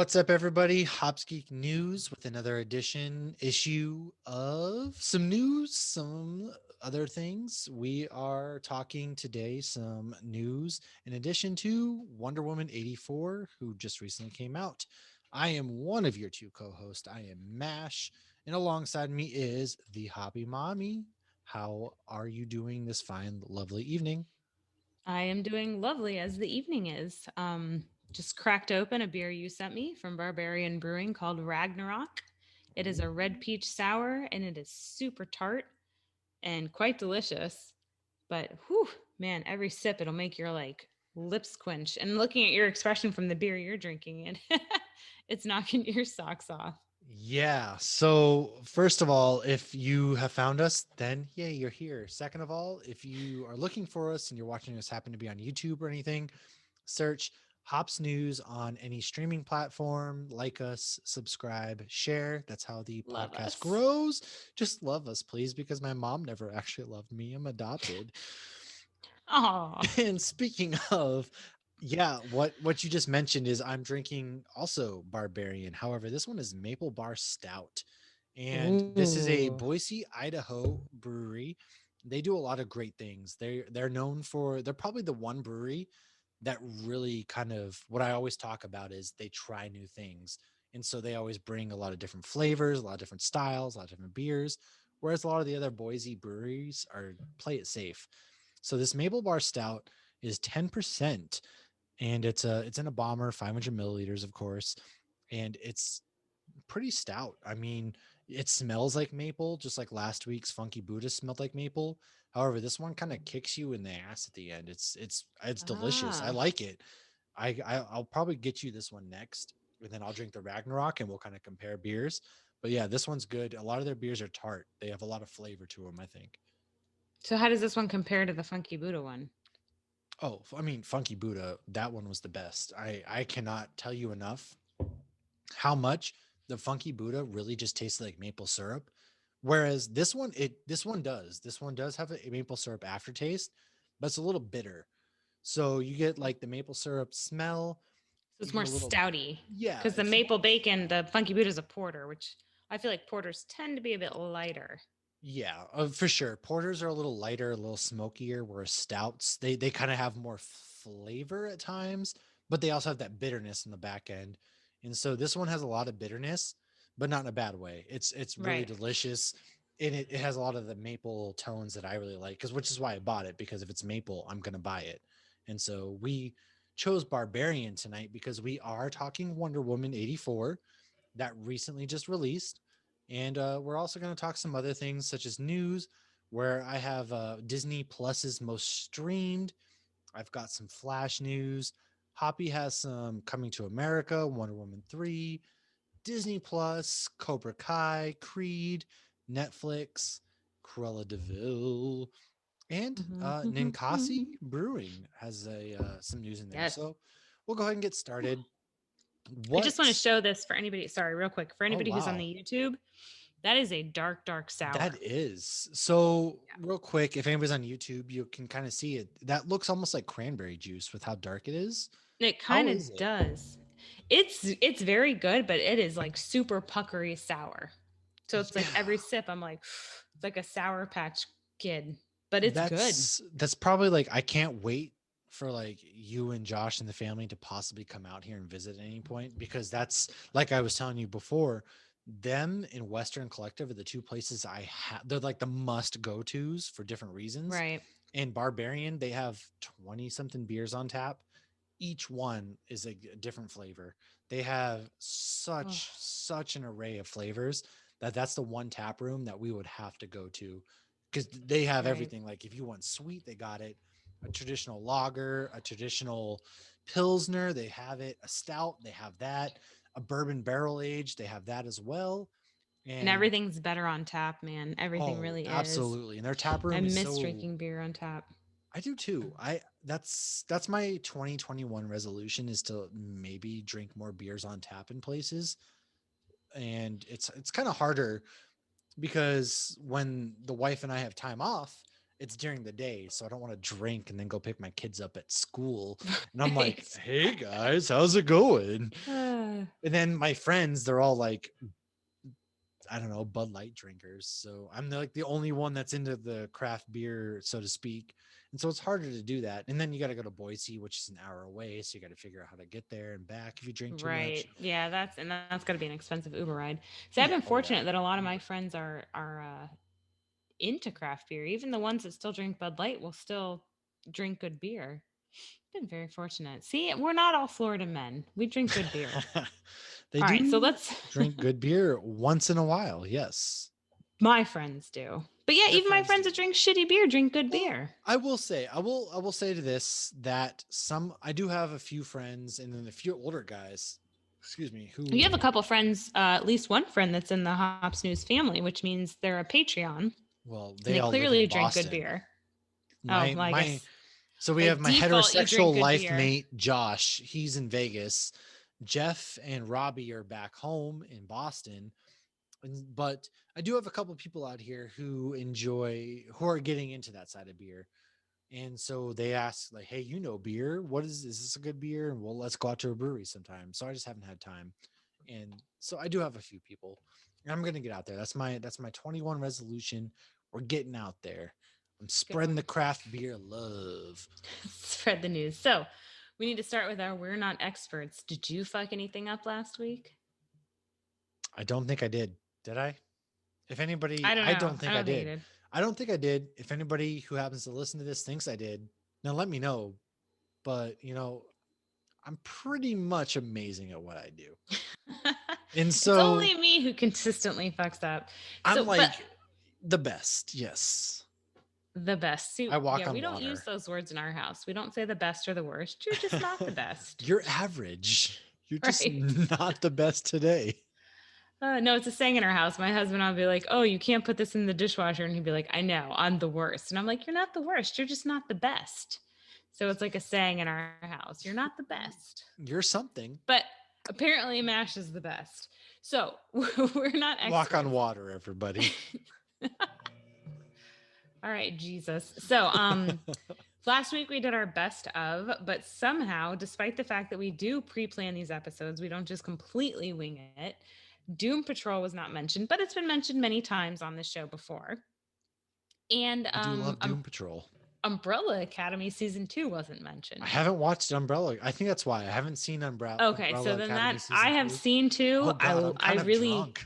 What's up, everybody? Hops Geek News with another issue of some news, some other things. We are talking today some news in addition to Wonder Woman 84, who just recently came out. I am one of your two co-hosts. I am Mash, and alongside me is the Hoppy Mommy. How are you doing this fine, lovely evening? I am doing lovely as the evening is. Just cracked open a beer you sent me from Barbarian Brewing called Ragnarok. It is a red peach sour and it is super tart and quite delicious. But whew, man, every sip it'll make your lips quench. And looking at your expression from the beer you're drinking, it's knocking your socks off. Yeah. So, first of all, if you have found us, then yay, you're here. Second of all, if you are looking for us and you're watching us happen to be on YouTube or anything, search Hops News on any streaming platform. Like us, subscribe, share. That's how the Love podcast us. grows. Just love us, please, because my mom never actually loved me. I'm adopted. Oh. And speaking of, yeah, what you just mentioned is I'm drinking also Barbarian. However, this one is Maple Bar Stout. And this is a Ooh. Boise, Idaho brewery. They do a lot of great things. They're known for they're probably the one brewery that really kind of what I always talk about is they try new things. And so they always bring a lot of different flavors, a lot of different styles, a lot of different beers. Whereas a lot of the other Boise breweries are play it safe. So this Maple Bar Stout is 10%, and it's in a bomber, 500 milliliters, of course, and it's pretty stout. I mean, it smells like maple, just like last week's Funky Buddha smelled like maple. However, this one kind of kicks you in the ass at the end. It's delicious. I Ah. like it. I'll probably get you this one next, and then I'll drink the Ragnarok, and we'll kind of compare beers. But yeah, this one's good. A lot of their beers are tart. They have a lot of flavor to them, I think. So how does this one compare to the Funky Buddha one? Oh, I mean, Funky Buddha, that one was the best. I cannot tell you enough how much the Funky Buddha really just tasted like maple syrup. Whereas this one does have a maple syrup aftertaste, but it's a little bitter. So you get like the maple syrup smell. So You it's get more a little, stouty yeah, because the it's maple bacon, the Funky Buddha is a porter, which I feel like porters tend to be a bit lighter. yeah, for sure. Porters are a little lighter, a little smokier, whereas stouts they kind of have more flavor at times, but they also have that bitterness in the back end. And so this one has a lot of bitterness, but not in a bad way. It's really Right. delicious, and it has a lot of the maple tones that I really like, because which is why I bought it, because if it's maple, I'm gonna buy it. And so we chose Barbarian tonight because we are talking Wonder Woman 84 that recently just released. And we're also going to talk some other things such as news, where I have Disney Plus's most streamed. I've got some Flash news. Hoppy has some Coming to America, Wonder Woman 3, Disney Plus, Cobra Kai, Creed, Netflix, Cruella DeVille, and Ninkasi Brewing has a some news in there. Yes. So we'll go ahead and get started. I just want to What? show this for anybody. Sorry, real quick. For Oh, anybody who's on the wow. YouTube, that is a dark, dark That sour. is. So, Yeah. real quick, if anybody's on YouTube, you can kind of see it. That looks almost like cranberry juice with how dark it is. It How kind is of it? does. It's very good, but it is like super puckery sour. So it's like Yeah. every sip, I'm like, it's like a Sour Patch Kid, but it's good. That's probably like I can't wait for like you and Josh and the family to possibly come out here and visit at any point, because that's like I was telling you before, them and Western Collective are the two places I have. They're like the must go tos for different reasons. Right. And Barbarian, they have 20 something beers on tap. Each one is a different flavor. They have Oh, such an array of flavors that that's the one tap room that we would have to go to, because they have right. everything. Like if you want sweet, they got it. A traditional lager, a traditional pilsner, they have it. A stout, they have that. A bourbon barrel aged, they have that as well. And And everything's better on tap, man. Everything oh, really is. absolutely. And their tap I room is miss so drinking beer on tap. I do too. I that's my 2021 resolution is to maybe drink more beers on tap in places. And it's kind of harder because when the wife and I have time off it's during the day, so I don't want to drink and then go pick my kids up at school. And I'm like, Right. hey guys, how's it going? Uh, And then my friends, they're all like, I don't know, Bud Light drinkers. So I'm like the only one that's into the craft beer, so to speak. And so it's harder to do that. And then you got to go to Boise, which is an hour away. So you got to figure out how to get there and back if you drink too much. right. Yeah, that's got to be an expensive Uber ride. So I've Yeah. been Oh, yeah. fortunate that a lot of my friends are into craft beer. Even the ones that still drink Bud Light will still drink good beer. Been very fortunate. See, we're not all Florida men. We drink good beer. They All right, so do let's. drink good beer once in a while. Yes. My friends do, but yeah, Your even my friends friends do. that drink shitty beer drink good Well, beer. I will say to this that I do have a few friends and then a few older guys, excuse me, You who, have a couple friends, at least one friend that's in the Hops News family, which means they're a Patreon, well, and they they all live in clearly drink good Boston. beer. Oh, My well, I my guess So we by have my default you drink heterosexual good life beer. mate Josh, he's in Vegas. Jeff and Robbie are back home in Boston. But I do have a couple people out here who are getting into that side of beer. And so they ask, like, hey, beer? Is this a good beer? And well, let's go out to a brewery sometime. So I just haven't had time. And so I do have a few people. And I'm gonna get out there. That's my 21 resolution. We're getting out there. I'm Good spreading the one. craft beer love. Spread the news. So we need to start with our we're not experts. Did you fuck anything up last week? I don't think I did. Did I? If anybody, I don't I know. don't I think I don't think you did. did. I don't think I did. If anybody who happens to listen to this thinks I did, now let me know. But, I'm pretty much amazing at what I do. And It's so only me who consistently fucks up. I'm So, but like the best. Yes. the best. I See, walk yeah, on we don't use water. those words in our house. We don't say the best or the worst. You're just not the best. You're average. You're just Right. not the best today. No, it's a saying in our house. My husband, I'll be like, oh, you can't put this in the dishwasher. And he'd be like, I know, I'm the worst. And I'm like, you're not the worst. You're just not the best. So it's like a saying in our house. You're not the best. You're something. But apparently, MASH is the best. So we're not Walk on experts. water, everybody. All right, Jesus. So, last week we did our best of, but somehow, despite the fact that we do pre-plan these episodes, we don't just completely wing it. Doom Patrol was not mentioned, but it's been mentioned many times on this show before. And I do love Doom Patrol. Umbrella Academy season 2 wasn't I mentioned. haven't watched Umbrella. I think that's why I haven't seen Okay, so Umbrella then Academy that I season have 2. seen too. Oh God, I'm I kind of really drunk.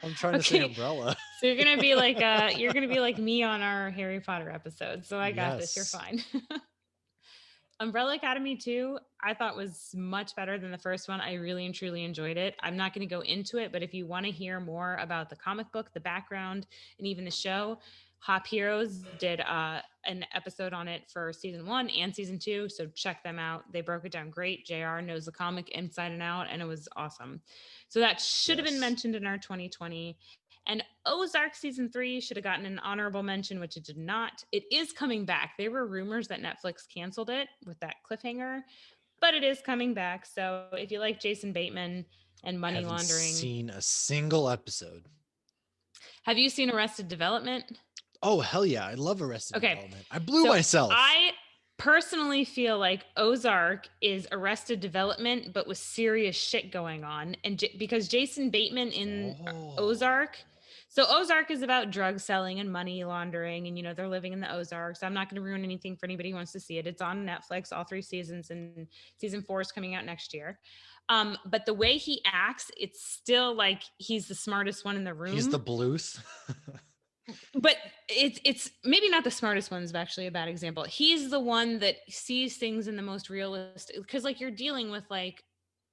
I'm trying to say okay. Umbrella. So you're gonna be like me on our Harry Potter episode. So I got this. You're Yes. fine. Umbrella Academy 2, I thought was much better than the first one. I really and truly enjoyed it. I'm not going to go into it, but if you want to hear more about the comic book, the background, and even the show, Hop Heroes did an episode on it for season 1 and season 2. So check them out. They broke it down great. JR knows the comic inside and out, and it was awesome. So that should have been Yes. mentioned in our 2020. And Ozark season 3 should have gotten an honorable mention, which it did not. It is coming back. There were rumors that Netflix canceled it with that cliffhanger, but it is coming back. So if you like Jason Bateman and I money haven't laundering, seen a single episode. have you seen Arrested Development? Oh hell yeah! I love Arrested Okay. Development. I blew So myself. I personally feel like Ozark is Arrested Development, but with serious shit going on. And because Jason Bateman in Ozark, so Ozark is about drug selling and money laundering, and they're living in the Ozarks. I'm not going to ruin anything for anybody who wants to see it. It's on Netflix, all 3 seasons, and season 4 is coming out next year. But the way he acts, it's still like he's the smartest one in the room. He's the Bluth. But it's maybe not the smartest one is actually a bad example. He's the one that sees things in the most realistic, because like you're dealing with like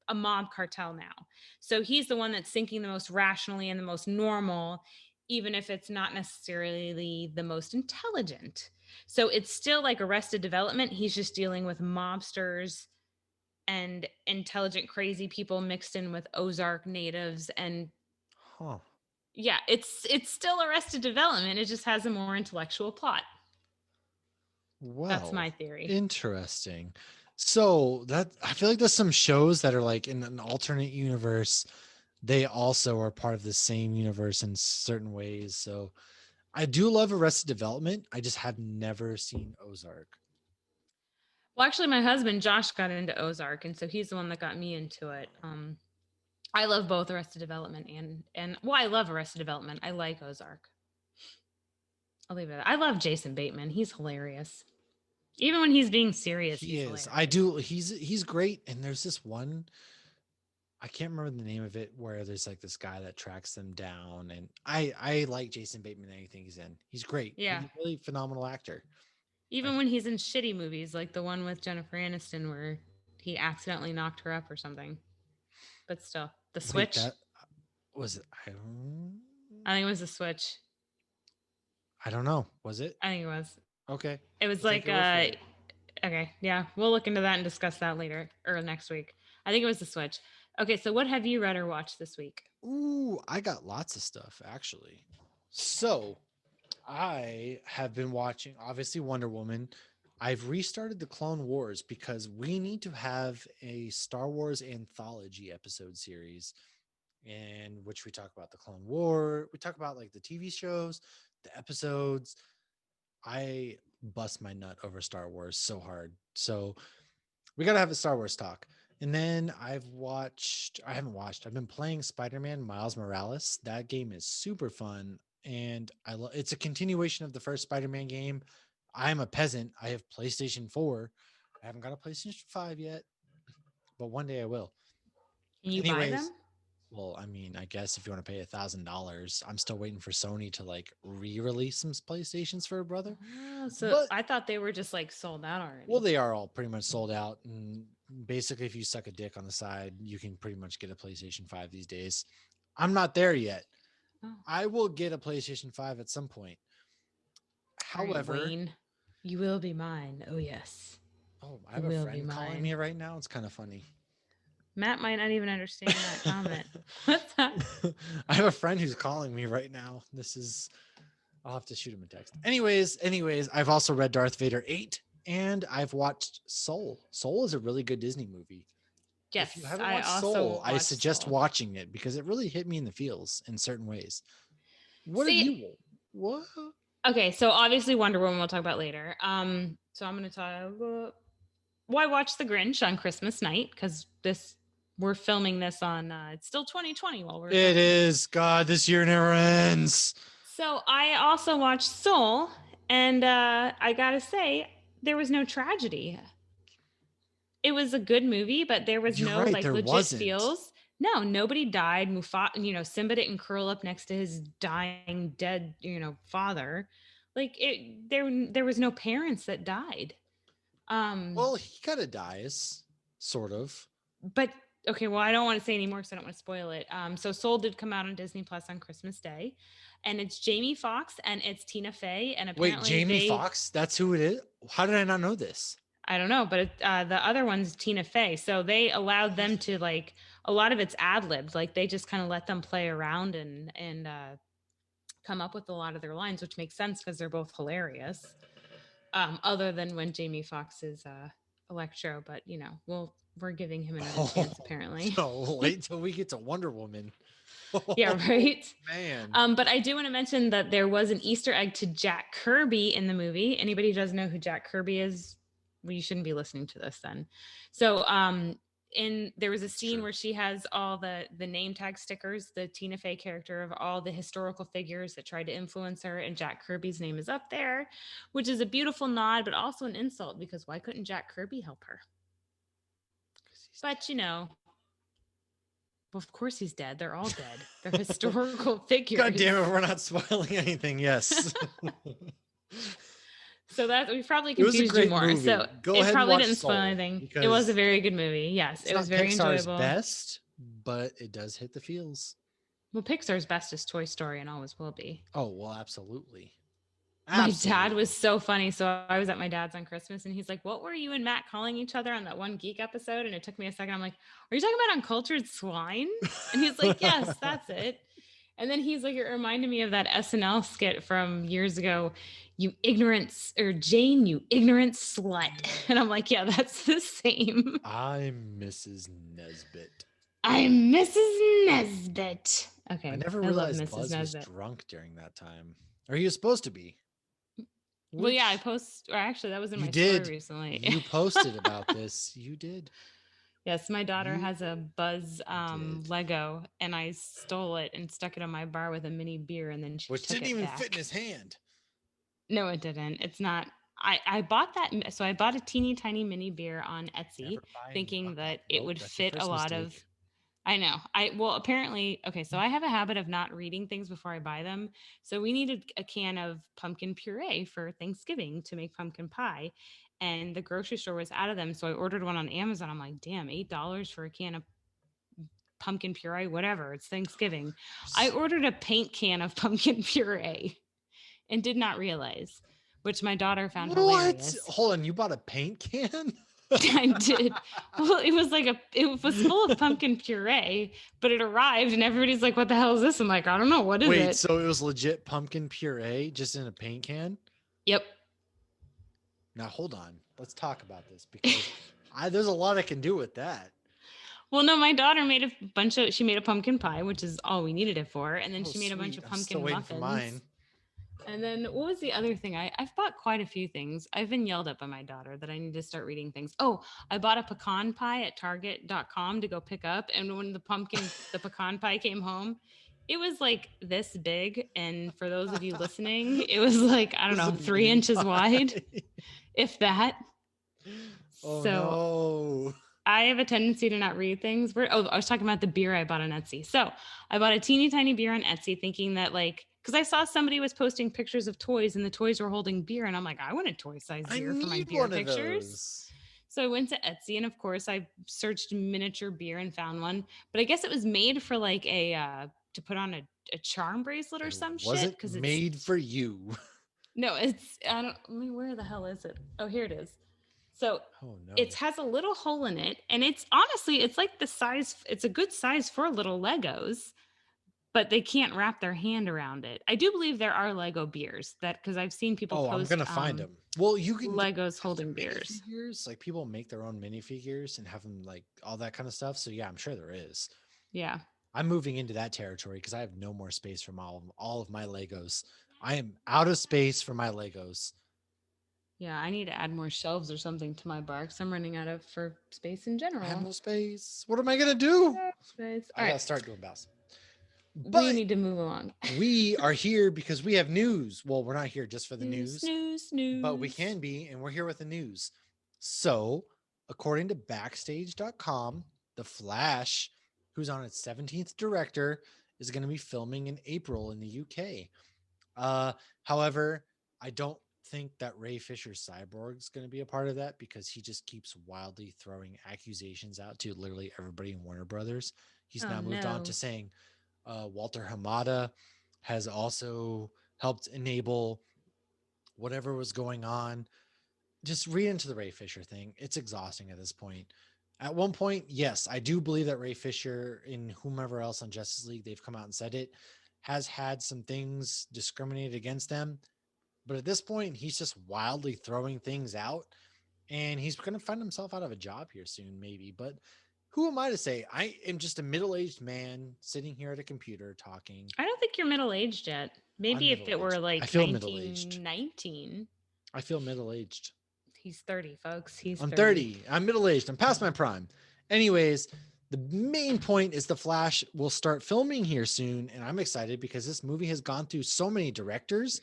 a mob cartel now. So he's the one that's thinking the most rationally and the most normal, even if it's not necessarily the most intelligent. So it's still like Arrested Development. He's just dealing with mobsters and intelligent, crazy people mixed in with Ozark natives. And Huh. yeah, it's still Arrested Development. It just has a more intellectual plot. That's Well, my theory. interesting. So that I feel like there's some shows that are like in an alternate universe. They also are part of the same universe in certain ways. So I do love Arrested Development. I just have never seen Ozark. Well, actually, my husband Josh got into Ozark, and so he's the one that got me into it. I love both Arrested Development and well, I love Arrested Development. I like Ozark. I'll leave it. I love Jason Bateman. He's hilarious. Even when he's being serious, He he's is. hilarious. I do. He's great. And there's this one, I can't remember the name of it, where there's like this guy that tracks them down. And I like Jason Bateman in anything he's in. He's great. He's Yeah. a really phenomenal actor. I, Even when he's in shitty movies, like the one with Jennifer Aniston where he accidentally knocked her up or something. But still, The wait, Switch. that was it. I think it was The Switch. I don't know. Was it? I think it was. Okay. It was We'll take like your word for it. okay, yeah, we'll look into that and discuss that later or next week. I think it was The Switch. Okay, so what have you read or watched this week? Ooh, I got lots of stuff actually. So I have been watching, obviously, Wonder Woman. I've restarted the Clone Wars because we need to have a Star Wars anthology episode series in which we talk about the Clone War. We talk about like the TV shows, the episodes. I bust my nut over Star Wars so hard. So we got to have a Star Wars talk. And then I haven't watched, I've been playing Spider Man Miles Morales. That game is super fun. And it's a continuation of the first Spider Man game. I'm a peasant. I have PlayStation 4. I haven't got a PlayStation 5 yet, but one day I will. Can you buy Anyways, them? well, I mean, I guess if you want to pay $1,000, I'm still waiting for Sony to like re-release some PlayStations for a brother. Oh, so But I thought they were just like sold out well, already. they are all pretty much sold out. And basically, if you suck a dick on the side, you can pretty much get a PlayStation 5 these days. I'm not there yet. Oh, I will get a PlayStation 5 at some point. all right, However, Wayne. You will be mine. Oh yes. oh, I You have a will be friend calling me mine. right now. It's kind of funny. Matt might not even understand that comment. What's that? I have a friend who's calling me right now. I'll have to shoot him a text. Anyways, I've also read Darth Vader 8 and I've watched Soul. Soul is a really good Disney movie. If you Yes, haven't I watched Soul, also I watched suggest Soul. watching it because it really hit me in the feels in certain ways. What have See, you? What? okay, so obviously Wonder Woman we'll talk about later. So I'm gonna talk. Well, I watched The Grinch on Christmas night because this we're filming this on. It's still 2020 while we're It filming. is. God, this year never ends. So I also watched Soul, and I gotta say there was no tragedy. It was a good movie, but there was You're no right. like There legit wasn't. feels. No, nobody died. Simba didn't curl up next to his dying, dead, father. Like there was no parents that died. Um, Well, he kind of dies, sort of. but okay, well, I don't want to say anymore because I don't want to spoil it. So Soul did come out on Disney Plus on Christmas Day, and it's Jamie Foxx and it's Tina Fey, and Wait, apparently Jamie Foxx? That's who it is? How did I not know this? I don't know, but the other one's Tina Fey. So they allowed them to like a lot of it's ad libbed. Like they just kind of let them play around and come up with a lot of their lines, which makes sense because they're both hilarious. Other than when Jamie Foxx is Electro, but we're giving him another chance Oh, apparently. so wait till we get to Wonder Woman. Yeah, Oh, right. man. But I do want to mention that there was an Easter egg to Jack Kirby in the movie. Anybody who doesn't know who Jack Kirby is, well, you shouldn't be listening to this then. So, there was a It's scene true. where she has all the name tag stickers, the Tina Fey character of all the historical figures that tried to influence her, and Jack Kirby's name is up there, which is a beautiful nod, but also an insult because why couldn't Jack Kirby help her? 'Cause he's But dead. well, of course he's dead. They're all dead. They're historical figures. God damn it, we're not spoiling anything. Yes. So that we probably It was a confused you great more. So movie. Go it ahead and probably watch didn't spoil Soul anything. It was a because very good movie. Yes, it's it was not very Pixar's enjoyable. best, but it does hit the feels. Well, Pixar's best is Toy Story and always will be. Oh, well, absolutely. My dad was Absolutely. so funny. So I was at my dad's on Christmas and he's like, "What were you and Matt calling each other on that one Geek episode?" And it took me a second. I'm like, "Are you talking about Uncultured Swine?" And he's like, "Yes, that's it." And then he's like, "It reminded me of that SNL skit from years ago, you ignorant, or Jane, you ignorant slut." And I'm like, "Yeah, that's the same." I'm Mrs. Nesbit. I'm Mrs. Nesbit. I Okay, never I love realized Mrs. Buzz was Nesbit. drunk during that time. Or he was supposed to be. Well, yeah, I Which post, or actually, that was in you my story did. recently. You posted about this. You did. Yes, my daughter You has a Buzz did. Lego, and I stole it and stuck it on my bar with a mini beer, and then she Which took didn't it even fit in back. his hand. No, it didn't. It's not. I bought that. So I bought a teeny tiny mini beer on Etsy, Never buy a thinking knockoff. that it Nope, would that's your fit a first lot of. mistake. I know. Well, apparently, okay, so I have a habit of not reading things before I buy them. So we needed a can of pumpkin puree for Thanksgiving to make pumpkin pie. And the grocery store was out of them. So I ordered one on Amazon. I'm like, damn, $8 for a can of pumpkin puree, whatever. It's Thanksgiving. I ordered a paint can of pumpkin puree and did not realize, which my daughter found What? hilarious. Hold on, you bought a paint can? I did. Well, it was full of pumpkin puree, but it arrived and everybody's like, "What the hell is this?" I'm like, "I don't know. What is Wait, it?" so it was legit pumpkin puree just in a paint can? Yep. Now hold on. Let's talk about this because there's a lot I can do with that. Well, no, my daughter made a she made a pumpkin pie, which is all we needed it for, and then Oh, she made a bunch sweet. of I'm still pumpkin waiting for muffins. mine. And then what was the other thing? I've bought quite a few things. I've been yelled at by my daughter that I need to start reading things. Oh, I bought a pecan pie at target.com to go pick up. And when the pecan pie came home, it was like this big. And for those of you listening, it was like, I don't This is know, a 3 inches wide, pie. if that. Oh So no. I have a tendency to not read things. I was talking about the beer I bought on Etsy. So I bought a teeny tiny beer on Etsy, thinking that because I saw somebody was posting pictures of toys and the toys were holding beer, and I'm like, I want a toy size I beer for my need beer one of pictures. those. So I went to Etsy, and of course I searched miniature beer and found one. But I guess it was made for like a to put on a charm bracelet or It some shit, wasn't because it's made for you. no, it's I don't. I mean, where the hell is it? Oh, here it is. So Oh it no. has a little hole in it, and it's honestly, it's like the size. It's a good size for little Legos, but they can't wrap their hand around it. I do believe there are Lego beers that because I've seen people Oh, I'm post gonna find them. Well, you can get Legos have their holding beers. minifigures. Like people make their own minifigures and have them like all that kind of stuff. So yeah, I'm sure there is. Yeah, I'm moving into that territory because I have no more space for all of my Legos. I am out of space for my Legos. yeah. I need to add more shelves or something to my bar because I'm running out of for space in I have general. no space. What am I gonna do? Space. All I right, gotta start doing bows. we But need to move along. we are here because we have news. Well, we're not here just for the News, news, news, but we news. can be, and we're here with the news. So, according to Backstage.com, The Flash, who's on its 17th director, is going to be filming in April in the UK. However, I don't think that Ray Fisher's Cyborg is going to be a part of that because he just keeps wildly throwing accusations out to literally everybody in Warner Brothers. He's Oh now moved on to no. saying Walter Hamada has also helped enable whatever was going on. Just read into the Ray Fisher thing. It's exhausting at this point. At one point, yes, I do believe that Ray Fisher and whomever else on Justice League, they've come out and said it, has had some things discriminated against them. But at this point, he's just wildly throwing things out and he's going to find himself out of a job here soon, maybe. But who am I to say? I am just a middle aged man sitting here at a computer talking. I don't think you're middle aged yet. I'm Maybe if middle it were aged. I like feel middle aged. 1919. I feel middle aged. He's 30, folks. He's I'm 30. 30. I'm middle aged. I'm past my prime. Anyways, the main point is The Flash will start filming here soon. And I'm excited because this movie has gone through so many directors.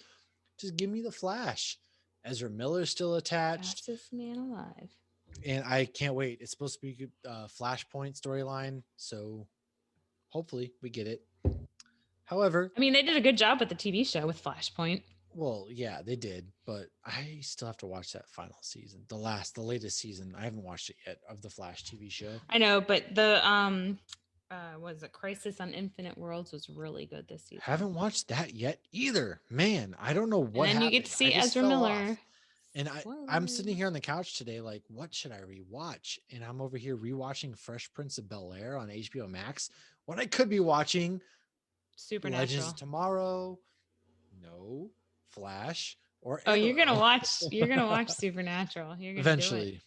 Just give me The Flash. Ezra Miller's still attached. Fastest man alive. And I can't wait. It's supposed to be a Flashpoint storyline. So hopefully we get it. However, I mean, they did a good job with the TV show with Flashpoint. well, yeah, they did, but I still have to watch that final season. The latest season. I haven't watched it yet of the Flash TV show. I know, but the was it Crisis on Infinite Worlds was really good this season. Haven't watched that yet either. Man, I don't know And what then you get happened. to I see just Ezra fell Miller. off. And I'm sitting Spoilers. here on the couch today, like, what should I rewatch? And I'm over here rewatching Fresh Prince of Bel Air on HBO Max. What I could be watching, Legends Supernatural. of Tomorrow, no, Flash, or Oh, Arrow. you're gonna watch Supernatural. You're gonna do it.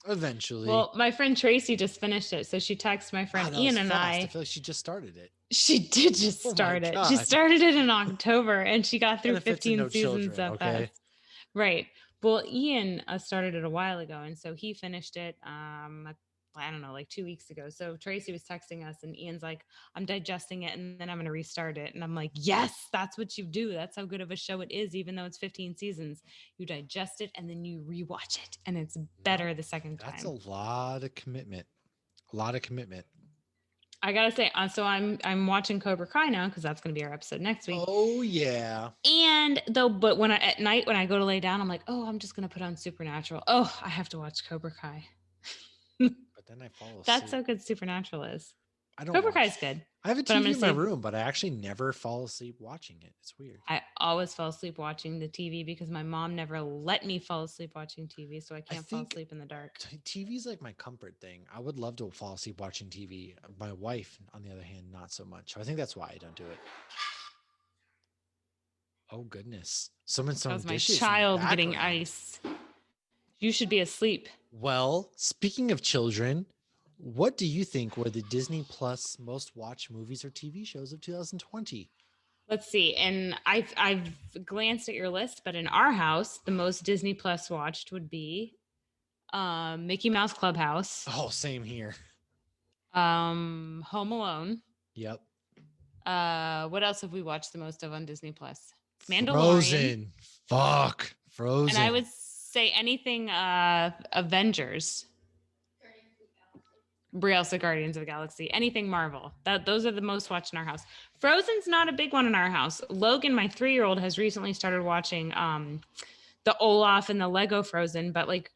Eventually. Well, my friend Tracy just finished it, so she texted my friend Wow, that was Ian and fast. I I. feel like she just started it. She did just Oh my start it. She God. started it in October and she got through Benefits and 15 no seasons children. that Okay. fast. Right. Well, Ian started it a while ago, and so he finished it. I don't know, like 2 weeks ago. So Tracy was texting us, and Ian's like, "I'm digesting it, and then I'm going to restart it." And I'm like, "Yes, that's what you do. That's how good of a show it is, even though it's 15 seasons. You digest it, and then you rewatch it, and it's Yep. better the second That's a time." lot of commitment. A lot of commitment. I gotta say, so I'm watching Cobra Kai now because that's going to be our episode next week. Oh yeah. And though, but when at night when I go to lay down, I'm like, oh, I'm just gonna put on Supernatural. Oh, I have to watch Cobra Kai. But then I fall That's asleep. how good Supernatural is. I don't Cobra Kai watch. is good, I have a but I'm TV gonna in my say room, but I actually never fall asleep watching it. It's weird. I always fall asleep watching the TV because my mom never let me fall asleep watching TV, so I I can't fall think asleep in the dark. TV is like my comfort thing. I would love to fall asleep watching TV. My wife, on the other hand, not so much. I think that's why I don't do it. Oh goodness. Someone's That throwing was my dishes in the child getting background. ice. You should be asleep. Well, speaking of children, what do you think were the Disney Plus most watched movies or TV shows of 2020? Let's see. And I've glanced at your list, but in our house, the most Disney Plus watched would be Mickey Mouse Clubhouse, Oh, same here. Home Alone. Yep. What else have we watched the most of on Disney Plus? Mandalorian. Frozen. Fuck. And I would Frozen. say anything Avengers. Brie also Guardians of the Galaxy. Anything Marvel. Those are the most watched in our house. Frozen's not a big one in our house. Logan, my 3-year-old, has recently started watching the Olaf and the Lego Frozen, but like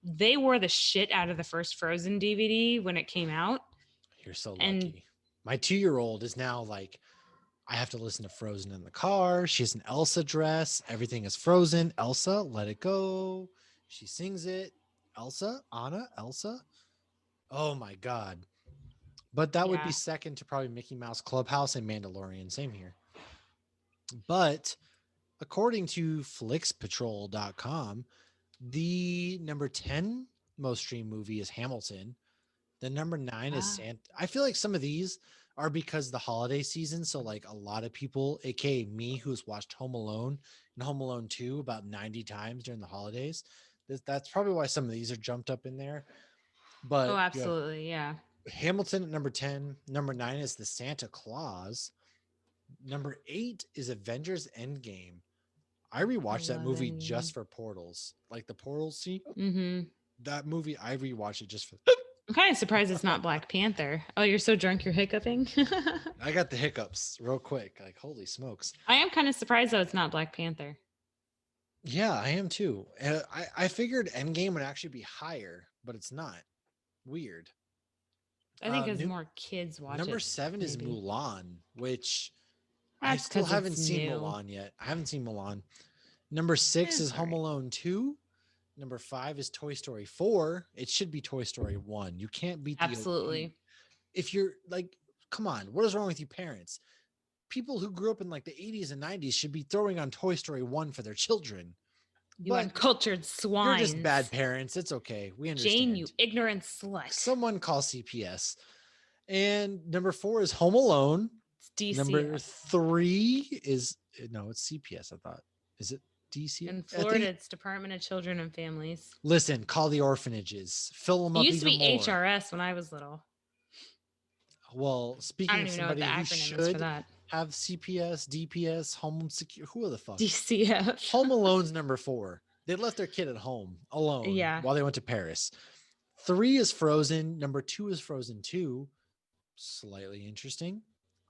they wore the shit out of the first Frozen DVD when it came out. You're so And lucky. My 2-year-old is now like, I have to listen to Frozen in the car. She has an Elsa dress. Everything is Frozen. Elsa, let it go. She sings it. Elsa, Anna, Elsa. Oh my God. But that would be yeah. second to probably Mickey Mouse Clubhouse and Mandalorian. Same here. But according to flixpatrol.com, the number 10 most streamed movie is Hamilton. The number 9 is Ah. Santa. I feel like some of these are because the holiday season. So, like a lot of people, aka me, who's watched Home Alone and Home Alone 2 about 90 times during the holidays. That's probably why some of these are jumped up in there. Oh, But you have absolutely. Yeah. Hamilton at number 10. Number 9 is the Santa Claus. Number 8 is Avengers Endgame. I I rewatched that love movie Endgame. just for Portals. Like the Portals scene. Mm-hmm. That movie, I rewatched it just for. I'm kind of surprised it's not Black Panther. Oh, you're so drunk you're hiccuping? I got the hiccups real quick. Like, holy smokes. I am kind of surprised though it's not Black Panther. Yeah, I am too. I figured Endgame would actually be higher, but it's not. Weird. I think as more kids watch Number it. 7 is Maybe. Mulan, which I That's still because haven't it's seen new. Mulan yet. I haven't seen Mulan. Number 6 is It's all Home right. Alone 2. Number 5 is Toy Story 4. It should be Toy Story 1. You can't beat the OG. Absolutely. If you're like, come on, what is wrong with you parents? People who grew up in like the 80s and 90s should be throwing on Toy Story 1 for their children. You But uncultured you're just swines. bad parents. It's okay. We Jane, understand. you ignorant slut. Someone call CPS. And number 4 is Home Alone. It's DCF. Number 3 is no, it's CPS. I thought. Is it DC? In Florida, it's Department of Children and Families. Listen, call the orphanages. Fill them It up used to even be more. HRS when I was little. Well, I speaking don't of even know what the somebody who acronym is for should that. have CPS, DPS, Home Secure, who the fuck? DCF. Home Alone's number 4. They left their kid at home alone Yeah. while they went to Paris. 3 is Frozen. Number 2 is Frozen 2. Slightly interesting.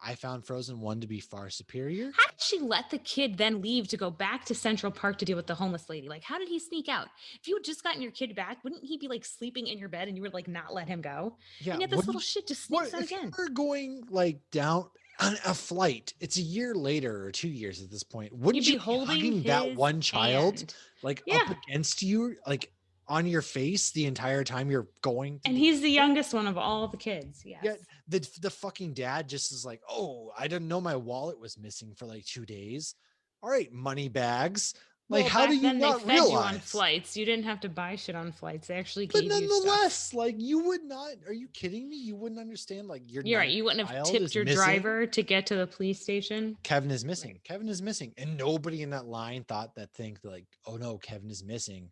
I found Frozen 1 to be far superior. How did she let the kid then leave to go back to Central Park to deal with the homeless lady? Like, how did he sneak out? If you had just gotten your kid back, wouldn't he be like sleeping in your bed and you would like not let him go? Yeah. And yet this little shit just sneaks out if again. you're going like down on a flight, it's a year later or 2 years at this point. Wouldn't He'd you be be holding hugging that his one child hand. like Yeah. up against you, like on your face the entire time you're going to And he's the youngest one of all the kids. Yes. Yeah, the fucking dad just is like, oh, I didn't know my wallet was missing for like 2 days. All right, money bags. Like, Well, how do back you then they not fed you on realize? flights. You didn't have to buy shit on flights. They actually But gave you stuff. nonetheless, like, you would not. Are you kidding me? You wouldn't understand. Like, your You're right. ninth You wouldn't have child tipped is your missing. driver to get to the police station. Kevin is Right. missing. Kevin is missing. And nobody in that line thought that think like, oh no, Kevin is missing.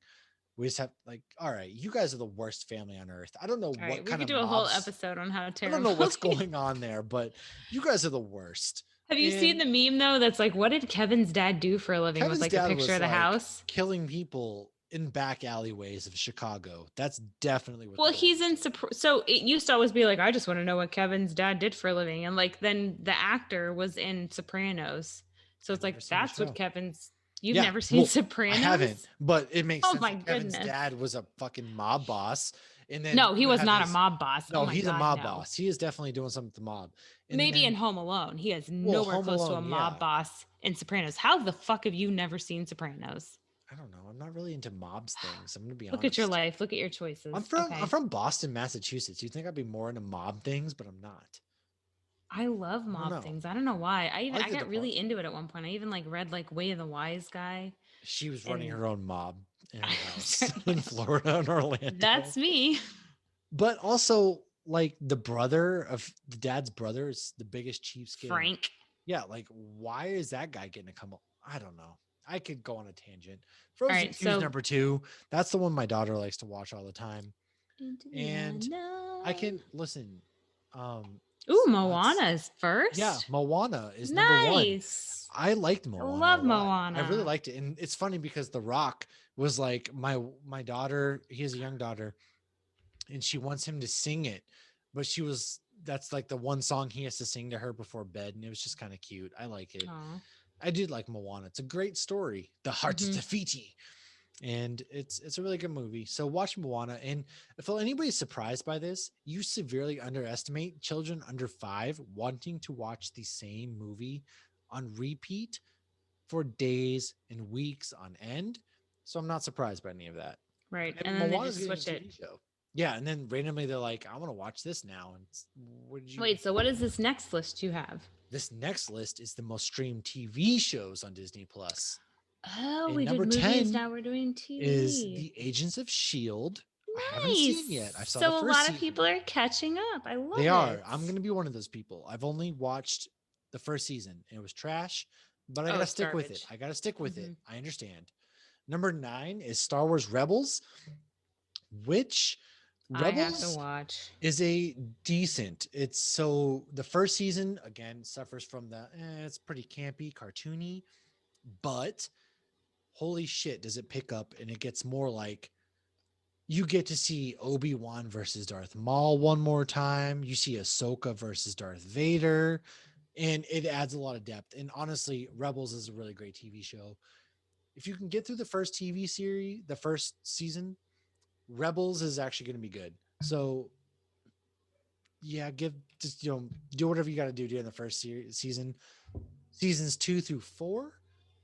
We just have like, all right, you guys are the worst family on earth. I don't know All right. what We kind could of do a whole mobs. episode on how I don't terrible know what's he going on there, but you guys are the worst. Have you seen And the meme though? That's like, what did Kevin's dad do for a living? With Kevin's like a dad picture was of the like house. killing people in back alleyways of Chicago. That's definitely what the Well, dad he's was in. doing. So it used to always be like, I just want to know what Kevin's dad did for a living, and like then the actor was in Sopranos. So I've it's never like seen the that's what show. Kevin's. You've Yeah, never seen well, I haven't, Sopranos? but it makes Oh sense my that Kevin's goodness! dad was a fucking mob boss, and then No, he you was have not a his. mob boss. Oh No, my he's a god, mob no. boss. He is definitely doing something with the mob, and Maybe in then Home Alone, he is well, nowhere Home close to a Alone, mob yeah. boss in Sopranos. How the fuck have you never seen Sopranos? I don't know. I'm not really into mobs things. I'm gonna be Look at your honest. life. Look at your I'm choices. from I'm Okay. from Boston, Massachusetts. You think I'd be more into mob things, but I'm not. I love I don't mob know. things. I don't know why. I like I the got really Departed. into it at one point. I even like read like Way of the Wise Guy She was running and her own mob in I her was house running in my Florida and Orlando. That's me. But also, like the brother of the dad's brother is the biggest cheapskate. Frank. Yeah, like why is that guy getting to come up? I don't know. I could go on a tangent. All Frozen right, 2 is so number 2. That's the one my daughter likes to watch all the time. into the And I unknown. can listen. Um, Ooh, let's Moana is yeah, first. Moana is number 1. Nice. I liked I Moana a love lot. I really Moana. liked it. And it's funny because The Rock was like my daughter, he has a young daughter, and she wants him to sing it, but that's like the one song he has to sing to her before bed, and it was just kind of cute. I like it. Oh. I did like Moana. It's a great story. The Heart of Mm-hmm. Tafiti. And it's a really good movie. So watch Moana. And if anybody's surprised by this, you severely underestimate children under 5 wanting to watch the same movie on repeat for days and weeks on end. So I'm not surprised by any of that. Right. And And then they Moana's just getting a switch it. TV show. Yeah, and then randomly they're like, "I want to watch this now." And what did you? Wait, so what is this next list you have? This next list is the most streamed TV shows on Disney Plus. Oh, And we did number movies, 10 now we're doing is TV. The Agents of Shield. I haven't seen yet. I Nice. saw the So a first lot of people season. are catching up. I They love are. it. I'm gonna be one of those people. I've only watched the first season and it was trash, but I Oh, gotta it's stick with it. garbage. I gotta stick with Hmm. it. I understand. Number 9 is Star Wars Rebels, which I have to Rebels watch. is a decent. It's so the first season again suffers from the it's pretty campy, cartoony, but holy shit, does it pick up and it gets more like you get to see Obi-Wan versus Darth Maul one more time. You see Ahsoka versus Darth Vader, and it adds a lot of depth. And honestly, Rebels is a really great TV show. If you can get through the first TV series, the first season, Rebels is actually going to be good. So yeah, give just do whatever you got to do during the first season. Seasons 2 through 4,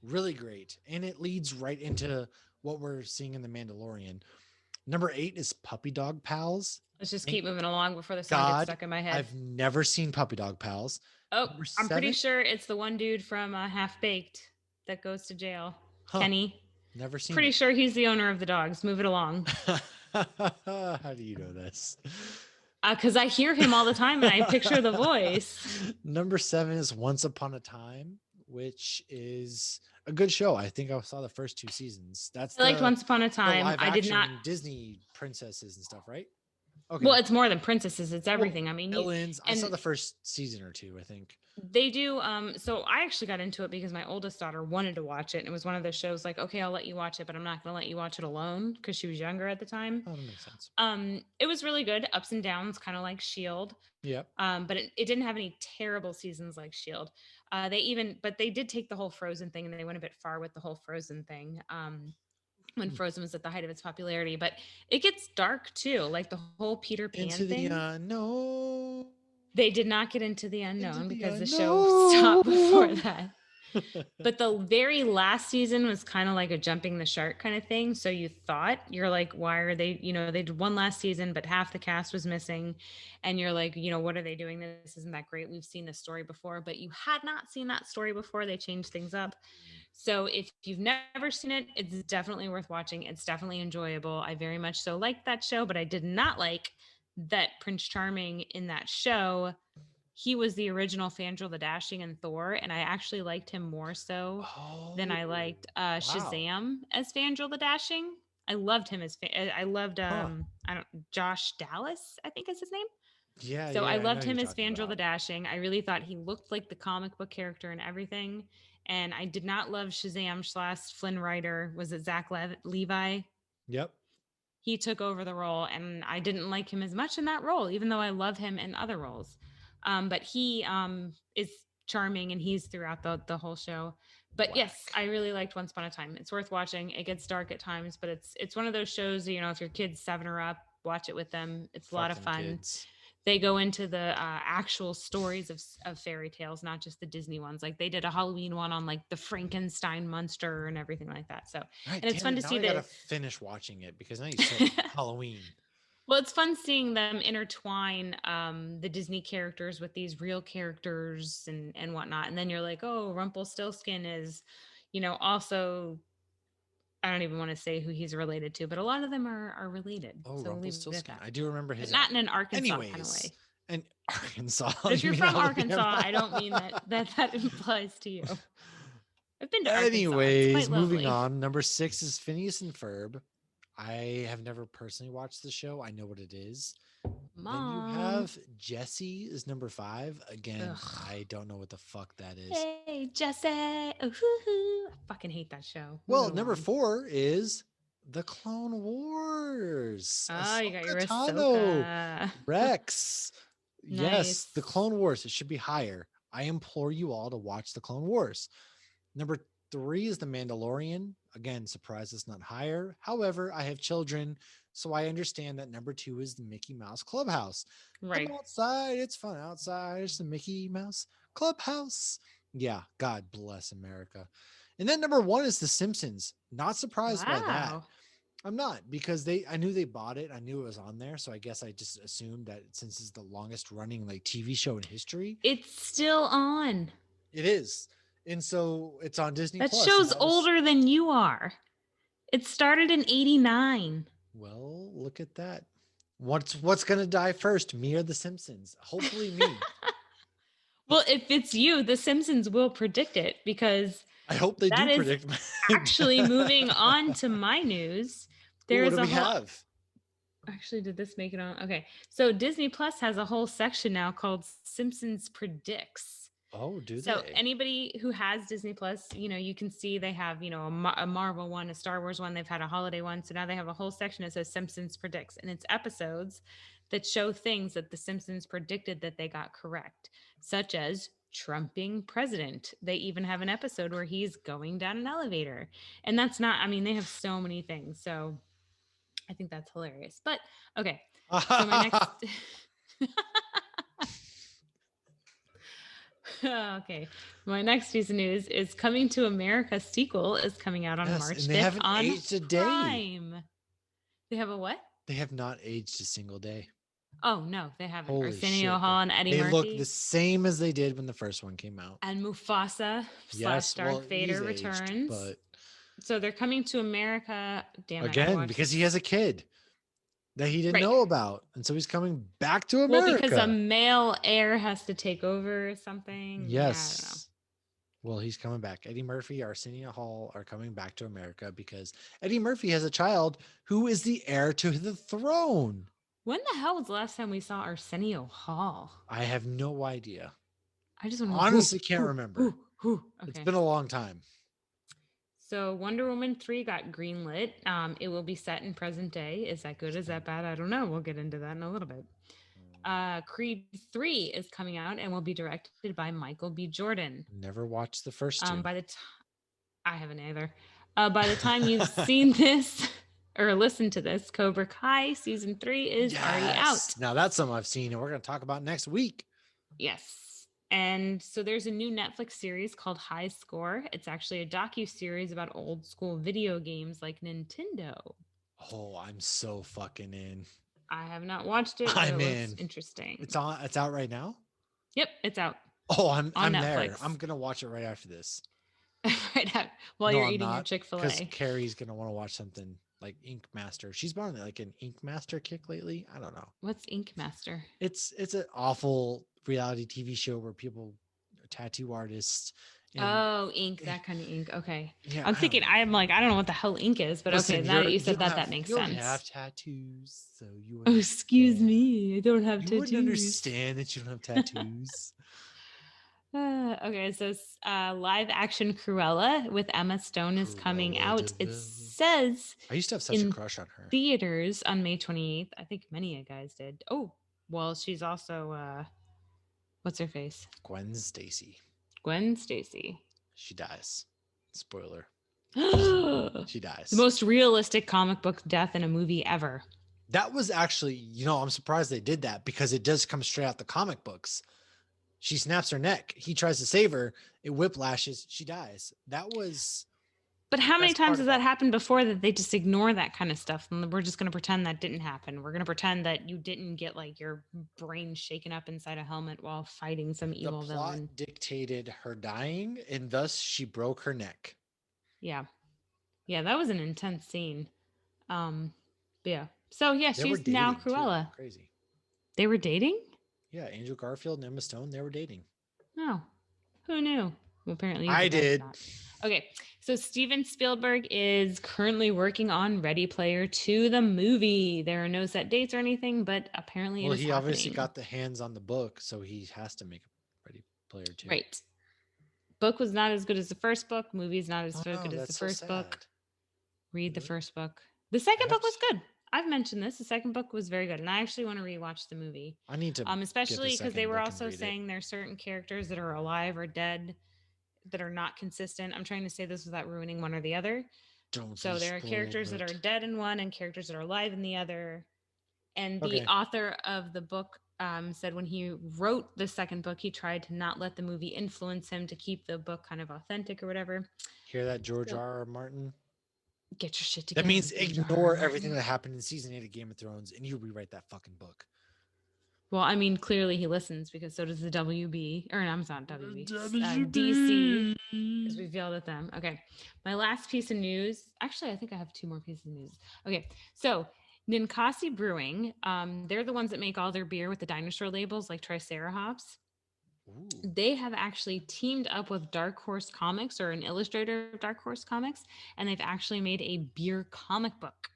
really great, and it leads right into what we're seeing in the Mandalorian. Number 8 is Puppy Dog Pals. Let's just Thank keep moving along before the song gets God, stuck in my head. I've never seen Puppy Dog Pals. Oh, Number I'm pretty 7, sure it's the one dude from Half Baked that goes to jail. huh? Kenny. Never seen Pretty it. sure he's the owner of the dogs. Move it along. How do you know this? Because I hear him all the time and I picture the voice. Number 7 is Once Upon a Time, which is a good show. I think I saw the first 2 seasons. That's I liked the Once Upon a the Time. live I did not. action Disney princesses and stuff, right? Well, Okay. it's more than princesses. It's Well, everything. I mean, you villains. I saw and the first season or 2, I think. they do. So I actually got into it because my oldest daughter wanted to watch it, and it was one of those shows like, okay, I'll let you watch it, but I'm not going to let you watch it alone because she was younger at the time. Oh, that makes sense. It was really good, ups and downs, kind of like Shield. Yep. But it didn't have any terrible seasons like Shield. But they did take the whole Frozen thing and they went a bit far with the whole Frozen thing. When Frozen was at the height of its popularity, but it gets dark too, like the whole Peter Pan Into the thing. unknown. They did not get into the Into unknown the because the unknown. show stopped before that. But the very last season was kind of like a jumping the shark kind of thing. So you're like, why are they, they did one last season, but half the cast was missing. And you're like, what are they doing? This isn't that great. We've seen this story before, but you had not seen that story before. They changed things up. So if you've never seen it, it's definitely worth watching. It's definitely enjoyable. I very much so liked that show, but I did not like that Prince Charming in that show, he was the original Fandral the Dashing and Thor, and I actually liked him more so than Oh, I liked wow. Shazam as Fandral the Dashing. I loved him as I loved Huh. I don't Josh Dallas, I think is his name. Yeah, So I yeah, I know loved who you're him as talking Fandral the about. Dashing. I really thought he looked like the comic book character and everything. And I did not love Shazam slash Flynn Rider. Was it Levi? Yep. He took over the role, and I didn't like him as much in that role, even though I love him in other roles. But he is charming, and he's throughout the whole show. But yes, Whack. I really liked Once Upon a Time. It's worth watching. It gets dark at times, but it's one of those shows. You know, if your kid's 7 or up, watch it with them. It's a lot Fuck of them fun. kids. They go into the actual stories of fairy tales, not just the Disney ones. Like they did a Halloween one on like the Frankenstein monster and everything like that. So, All right, and it's damn fun it. to Now see I gotta the finish watching it because now you said Halloween. well, it's fun seeing them intertwine the Disney characters with these real characters and whatnot. And then you're like, oh, Rumpelstiltskin is, also, I don't even want to say who he's related to, but a lot of them are related. Oh, So we'll leave it at Rumpelstiltskin. that. I do remember But his not in outfit. an Arkansas kind of Anyways, way. and Arkansas. But if You you're mean from Alabama? Arkansas, I don't mean that applies to you. I've been to Arkansas. It's Anyways, quite moving lovely. on. Number 6 is Phineas and Ferb. I have never personally watched the show. I know what it is. Then you Mom. have Jesse is number 5. Again, Ugh. I don't know what the fuck that is. Hey, Jesse. Ooh, hoo, hoo. I fucking hate that show. Move it Well, number along. 4 is The Clone Wars. Oh, you got your Ahsoka Tano. Ahsoka. Rex. Yes, The Nice. Clone Wars. It should be higher. I implore you all to watch The Clone Wars. Number 3 is The Mandalorian. Again, surprise it's not higher. However, I have children, so I understand that number 2 is the Mickey Mouse Clubhouse. Come Right. outside. It's fun outside. It's the Mickey Mouse Clubhouse. Yeah, God bless America. And then number 1 is The Simpsons. Not surprised by that. Wow. I'm not because I knew they bought it. I knew it was on there, so I guess I just assumed that since it's the longest running like TV show in history, It's still on. it is. And so it's on Disney That Plus, and show's that was older than you are. It started in 89. well, look at that. What's gonna die first, me or The Simpsons? Hopefully me. Well, if it's you, The Simpsons will predict it because I hope they that do is predict my actually moving on to my news. Ooh, There what is do a we whole have? actually, did this make it on? Okay. So Disney Plus has a whole section now called Simpsons Predicts. Oh, do So they? anybody who has Disney Plus, you can see they have, a Marvel one, a Star Wars one, they've had a holiday one. So now they have a whole section that says Simpsons Predicts, and it's episodes that show things that the Simpsons predicted that they got correct, such as Trump being president. They even have an episode where he's going down an elevator. And that's not, I mean, they have so many things. So I think that's hilarious. But okay. So my next okay. My next piece of news is Coming to America sequel is coming out on Yes, and March they 5th haven't on aged a day. Prime. They have a what? They have not aged a single day. Oh no, they haven't. Holy Arsenio shit. Hall and Eddie They look the Murphy same as they did when the first one came out. and Mufasa slash Yes, well, Darth he's Vader aged, returns. but So they're coming to America. Damn it, I again, watched because he this. has a kid that he didn't Right. know about. And so he's coming back to Well, because a America. male heir has to take over or something. Yeah, I don't know. Yes. Well, he's coming back. Eddie Murphy, Arsenio Hall are coming back to America because Eddie Murphy has a child who is the heir to the throne. When the hell was the last time we saw Arsenio Hall? I have no idea. I just want to know Honestly, can't remember. who. It's Okay. been a long time. So Wonder Woman 3 got greenlit. It will be set in present day. Is that good? Is that bad? I don't know. We'll get into that in a little bit. Creed 3 is coming out and will be directed by Michael B. Jordan. Never watched the first two. I haven't either. By the time you've seen this or listened to this, Cobra Kai season 3 is already out. Now that's something I've seen and we're going to talk about next week. Yes. And so there's a new Netflix series called High Score. It's actually a docu-series about old school video games like Nintendo. Oh, I'm so fucking in. I have not watched it, but I'm it looks in. interesting. It's out right now? Yep, it's out. Oh, I'm on there. Netflix. I'm going to watch it right after this. right out while No, you're I'm eating your not, because Chick-fil-A. Carrie's gonna want to watch something like Ink Master. She's been on like an Ink Master kick lately. I don't know. What's Ink Master? It's an awful reality TV show where people tattoo artists and Oh, ink, that kind of ink. Okay. yeah, I'm I don't thinking, know. I'm like, I don't know what the hell ink is, but okay, Listen, now that you you said don't that, that makes you don't sense. have tattoos, so you Oh, excuse understand. me. I don't have You wouldn't tattoos. understand that you don't have tattoos. Okay, so live action Cruella with Emma Stone is coming Cruella de out. It Vil. says I used to have such a in crush on her. theaters on May 28th. I think many of you guys did. Oh, well, she's also, what's her face? Gwen Stacy. Gwen Stacy. She dies. Spoiler. The She dies. most realistic comic book death in a movie ever. That was actually, I'm surprised they did that because it does come straight out the comic books. She snaps her neck. He tries to save her. It whiplashes. She dies. That was But the how many best times part has that about. happened before that they just ignore that kind of stuff and we're just going to pretend that didn't happen? We're going to pretend that you didn't get like your brain shaken up inside a helmet while fighting some The evil plot villain. dictated her dying, and thus she broke her neck. Yeah. Yeah, that was an intense scene. But yeah. So yeah, They were she's now dating too. Cruella. Crazy. They were dating? Yeah, Andrew Garfield and Emma Stone, they were dating. No. Who knew? Well, apparently you I did. I did did. not. Okay, so Steven Spielberg is currently working on Ready Player 2, the movie. There are no set dates or anything, but apparently it Well, is he obviously happening. got the hands on the book, so he has to make a Ready Player 2. Right. Book was not as good as the first book. Movie's not as Oh no, good as the that's so first book. sad. Read the Really? first book. The second I have book to. was good. I've mentioned this. The second book was very good, and I actually want to rewatch the movie. I need to get the Especially because they second were book and also read it. saying there's certain characters that are alive or dead that are not consistent. I'm trying to say this without ruining one or the other. Don't So there are spoil characters that are it. dead in one and characters that are alive in the other. And the Okay. author of the book said when he wrote the second book, he tried to not let the movie influence him to keep the book kind of authentic or whatever. Hear that, George So R. R. Martin? get your shit That together, means George R. R. ignore everything Martin. that happened in season 8 of Game of Thrones and you rewrite that fucking book. Well, I mean, clearly he listens because so does the WB, or I'm not WB, DC, because WB. we've yelled at them. Okay. My last piece of news. Actually, I think I have two more pieces of news. Okay. So, Ninkasi Brewing, they're the ones that make all their beer with the dinosaur labels like Triceratops. Ooh. They have actually teamed up with Dark Horse Comics or an illustrator of Dark Horse Comics, and they've actually made a beer comic book.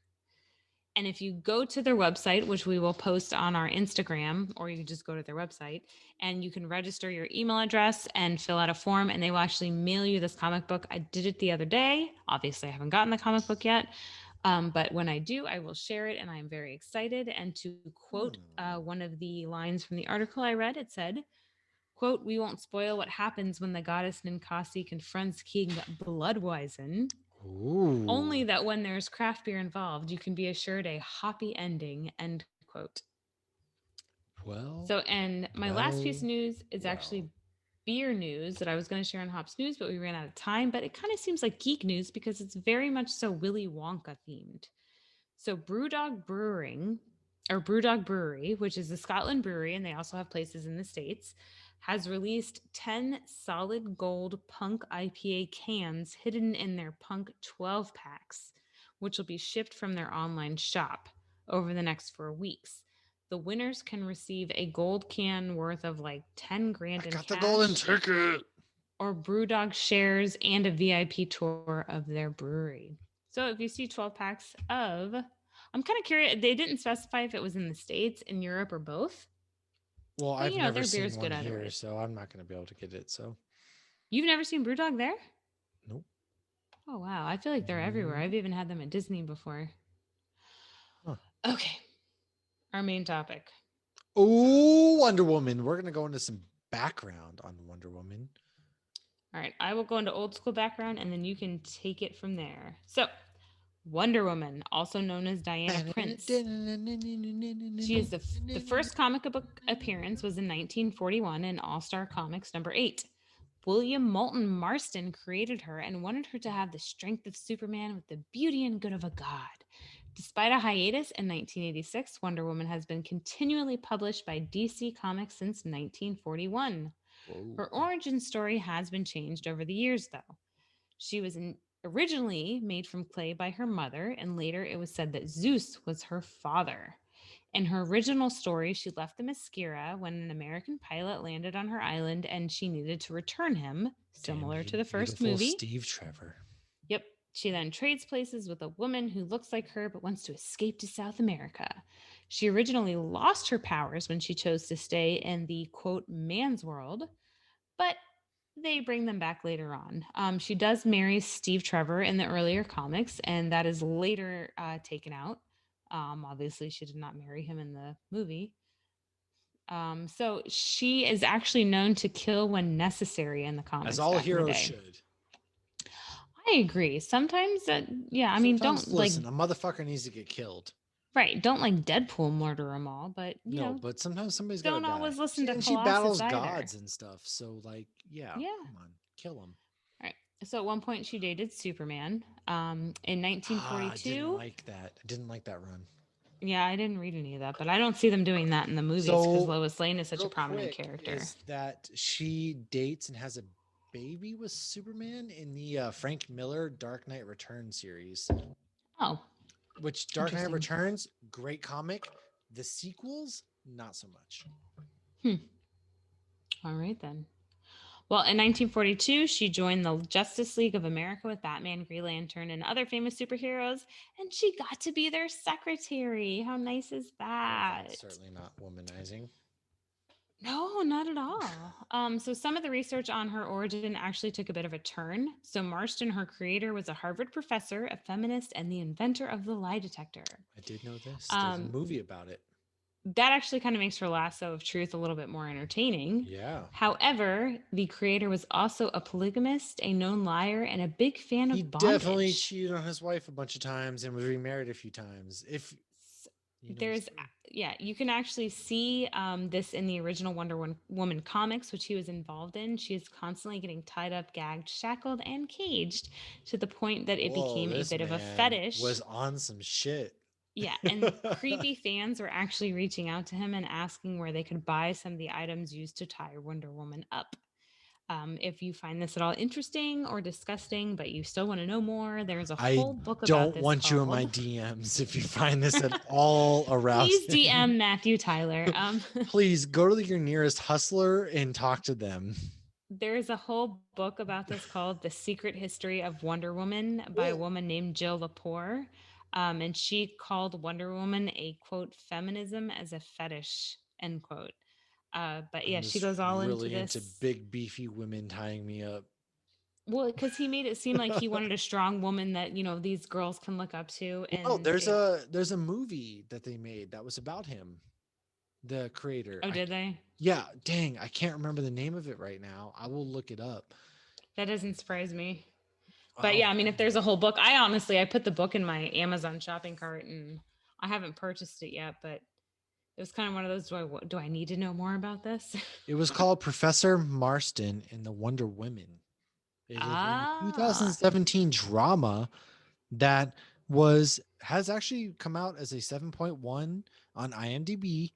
And if you go to their website, which we will post on our Instagram, or you can just go to their website and you can register your email address and fill out a form, and they will actually mail you this comic book. I did it the other day. Obviously, I haven't gotten the comic book yet. But when I do, I will share it, and I'm very excited. And to quote one of the lines from the article I read, it said, quote, "We won't spoil what happens when the goddess Ninkasi confronts King Bloodweizen. Only Ooh. that when there's craft beer involved, you can be assured a hoppy ending," end quote. Well, So, and my last piece well, of news is well. actually beer news that I was going to share on Hops News, but we ran out of time. But it kind of seems like geek news because it's very much so Willy Wonka themed. So, Brewdog Brewing, or Brewdog Brewery, which is a Scotland brewery, and they also have places in the States, has released 10 solid gold Punk IPA cans hidden in their Punk 12 packs, which will be shipped from their online shop over the next 4 weeks. The winners can receive a gold can worth of like 10 I grand in got the golden cash ticket. or Brewdog shares and a VIP tour of their brewery. So if you see 12 packs of, I'm kind of curious, they didn't specify if it was in the States, in Europe, or both. Well, But I've you know, never their seen beer's one good either here, ways. so I'm not going to be able to get it. So, You've never seen Brewdog there? nope. Oh, wow. I feel like they're everywhere. Nope. I've even had them at Disney before. Huh. Okay. Our main topic. Oh, Wonder Woman. We're going to go into some background on Wonder Woman. All right. I will go into old school background and then you can take it from there. So, Wonder Woman, also known as Diana Prince. She is the first comic book appearance was in 1941 in All Star Comics number 8. William Moulton Marston created her and wanted her to have the strength of Superman with the beauty and good of a god. Despite a hiatus in 1986, Wonder Woman has been continually published by DC Comics since 1941. Whoa. Her origin story has been changed over the years, though. She was originally made from clay by her mother, and later it was said that Zeus was her father. In her original story, she left the mascara when an American pilot landed on her island and she needed to return him, Damn, similar to the first beautiful movie. Steve Trevor. Yep. She then trades places with a woman who looks like her but wants to escape to South America. She originally lost her powers when she chose to stay in the quote man's world, but they bring them back later on. She does marry Steve Trevor in the earlier comics, and that is later taken out. Obviously, she did not marry him in the movie. So she is actually known to kill when necessary in the As comics all back in the heroes day. should. I agree. Sometimes, yeah, I mean, Sometimes, don't like, listen, a motherfucker needs to get killed. right, don't like Deadpool murder them all, but, No, but sometimes somebody's got to don't die. always listen to And she Colossus battles either. gods and stuff. So, like, yeah, Yeah. come on, kill them. All right. So at one point, she dated Superman. In Ah, I didn't 1942, like that. I didn't like that run. yeah, I didn't read any of that, but I don't see them doing that in the movies because So, Lois Lane is such a real prominent quick, character. is that she dates and has a baby with Superman in the Frank Miller Dark Knight Returns series. Oh, Which Dark Knight interesting. Returns, great comic. The sequels, not so much. All right, then. Well, in 1942, she joined the Justice League of America with Batman, Green Lantern, and other famous superheroes, and she got to be their secretary. How nice is Well, that's that? certainly not womanizing. No, not at all. So some of the research on her origin actually took a bit of a turn. So Marston, her creator, was a Harvard professor, a feminist, and the inventor of the lie detector. I did know this. There's a Um, movie about it. that actually kind of makes her lasso of truth a little bit more entertaining. Yeah. However, the creator was also a polygamist, a known liar, and a big fan He of definitely bondage. cheated on his wife a bunch of times and was remarried a few times. If you know the There's, story. yeah, you can actually see this in the original Woman comics, which he was involved in. She is constantly getting tied up, gagged, shackled, and caged to the point that it Whoa, became a this bit of a man fetish. was on some shit. Yeah, and creepy fans were actually reaching out to him and asking where they could buy some of the items used to tie Wonder Woman up. If you find this at all interesting or disgusting, but you still want to know more, there's a I whole book about don't this want you in my called. DMs if you find this at all Please arousing. DM Matthew Tyler. Please go to your nearest hustler and talk to them. There's a whole book about this called The Secret History of Wonder Woman by a woman named Jill Lepore. And she called Wonder Woman a quote, feminism as a fetish, end quote. But yeah, I'm she just goes all into really into this. big beefy women tying me up. Well, because he made it seem like he wanted a strong woman that, these girls can look up to. Well, And there's a movie that they made that was about him, the creator. oh, did they? Yeah, dang, I can't remember the name of it right now. I will look it up. That doesn't surprise me. But I'll yeah, I mean, if find there's it. a whole book, I put the book in my Amazon shopping cart and I haven't purchased it yet, but it was kind of one of those, do I need to know more about this? It was called Professor Marston and the Wonder Women. It is a Ah. 2017 drama that was has actually come out as a 7.1 on Hmm. IMDb,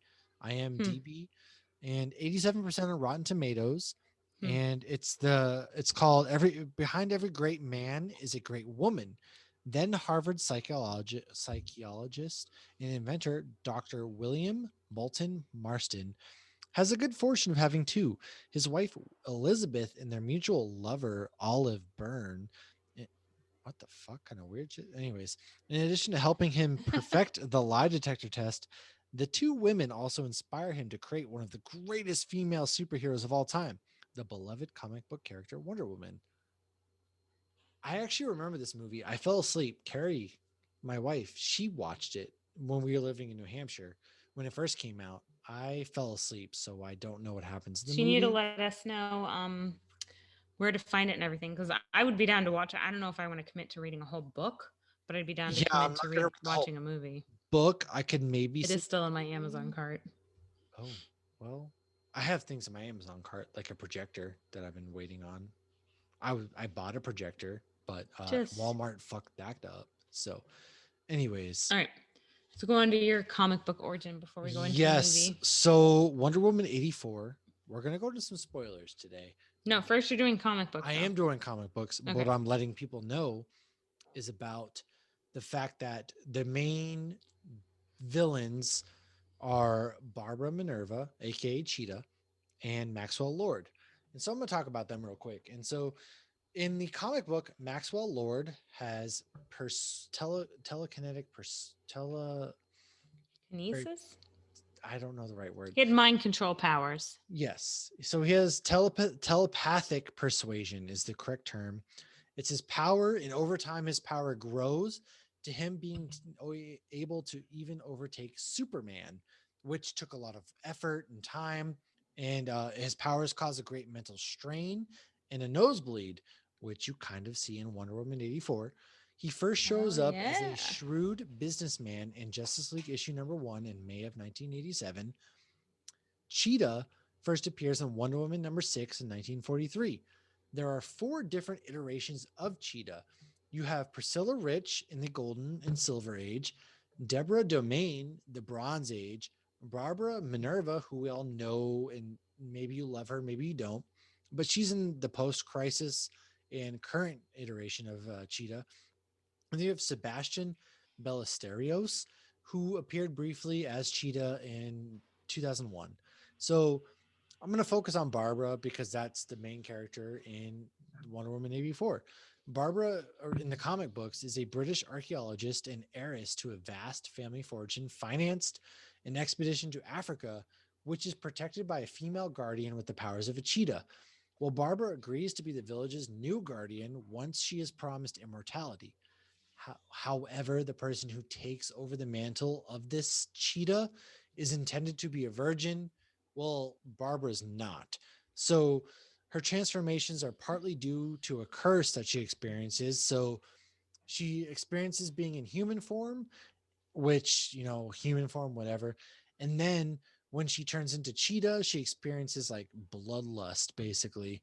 and 87% on Rotten Tomatoes. Hmm. And it's called Every Behind Every Great Man is a Great Woman. Then Harvard psychologist and inventor Dr. William Moulton Marston has a good fortune of having two, his wife Elizabeth and their mutual lover Olive Byrne. What the fuck kind of weird shit? Anyways, in addition to helping him perfect the lie detector test, the two women also inspire him to create one of the greatest female superheroes of all time, the beloved comic book character Wonder Woman. I actually remember this movie. I fell asleep. Carrie, my wife, she watched it when we were living in New Hampshire when it first came out. I fell asleep, so I don't know what happens in So the you need to movie. let us know where to find it and everything because I would be down to watch it. I don't know if I want to commit to reading a whole book, but I'd be down to Yeah, I'm commit not to gonna read the whole watching a movie. book. I could maybe It is sit still in my Amazon through. cart. Oh, well, I have things in my Amazon cart, like a projector that I've been waiting on. I bought a projector, but Just Walmart fucked that up. So, anyways, all right. So go on to your comic book origin before we go into the yes. movie. So Wonder Woman 84. We're gonna go to some spoilers today. No, first you're doing comic book I though. am doing comic books, but what Okay. I'm letting people know is about the fact that the main villains are Barbara Minerva, aka Cheetah, and Maxwell Lord. And so I'm going to talk about them real quick. And so in the comic book, Maxwell Lord has telekinetic Kinesis? I don't know the right word. He had mind control powers. Yes. So he has telepathic persuasion is the correct term. It's his power, and over time, his power grows to him being able to even overtake Superman, which took a lot of effort and time. And his powers cause a great mental strain and a nosebleed, which you kind of see in Wonder Woman 84. He first shows Oh up as yeah. a shrewd businessman in Justice League issue number 1 in May of 1987. Cheetah first appears in Wonder Woman number 6 in 1943. There are 4 different iterations of Cheetah. You have Priscilla Rich in the Golden and Silver Age, Deborah Domain, the Bronze Age, Barbara Minerva, who we all know, and maybe you love her, maybe you don't, but she's in the post crisis and current iteration of Cheetah. And then you have Sebastian Ballesteros, who appeared briefly as Cheetah in 2001. So I'm going to focus on Barbara because that's the main character in Wonder Woman 84. Barbara, in the comic books, is a British archaeologist and heiress to a vast family fortune, financed an expedition to Africa, which is protected by a female guardian with the powers of a cheetah. Well, Barbara agrees to be the village's new guardian once she is promised immortality. However, the person who takes over the mantle of this cheetah is intended to be a virgin. Well, Barbara's not. So her transformations are partly due to a curse that she experiences. So she experiences being in human form, which, human form, whatever. And then when she turns into cheetah, she experiences like bloodlust, basically.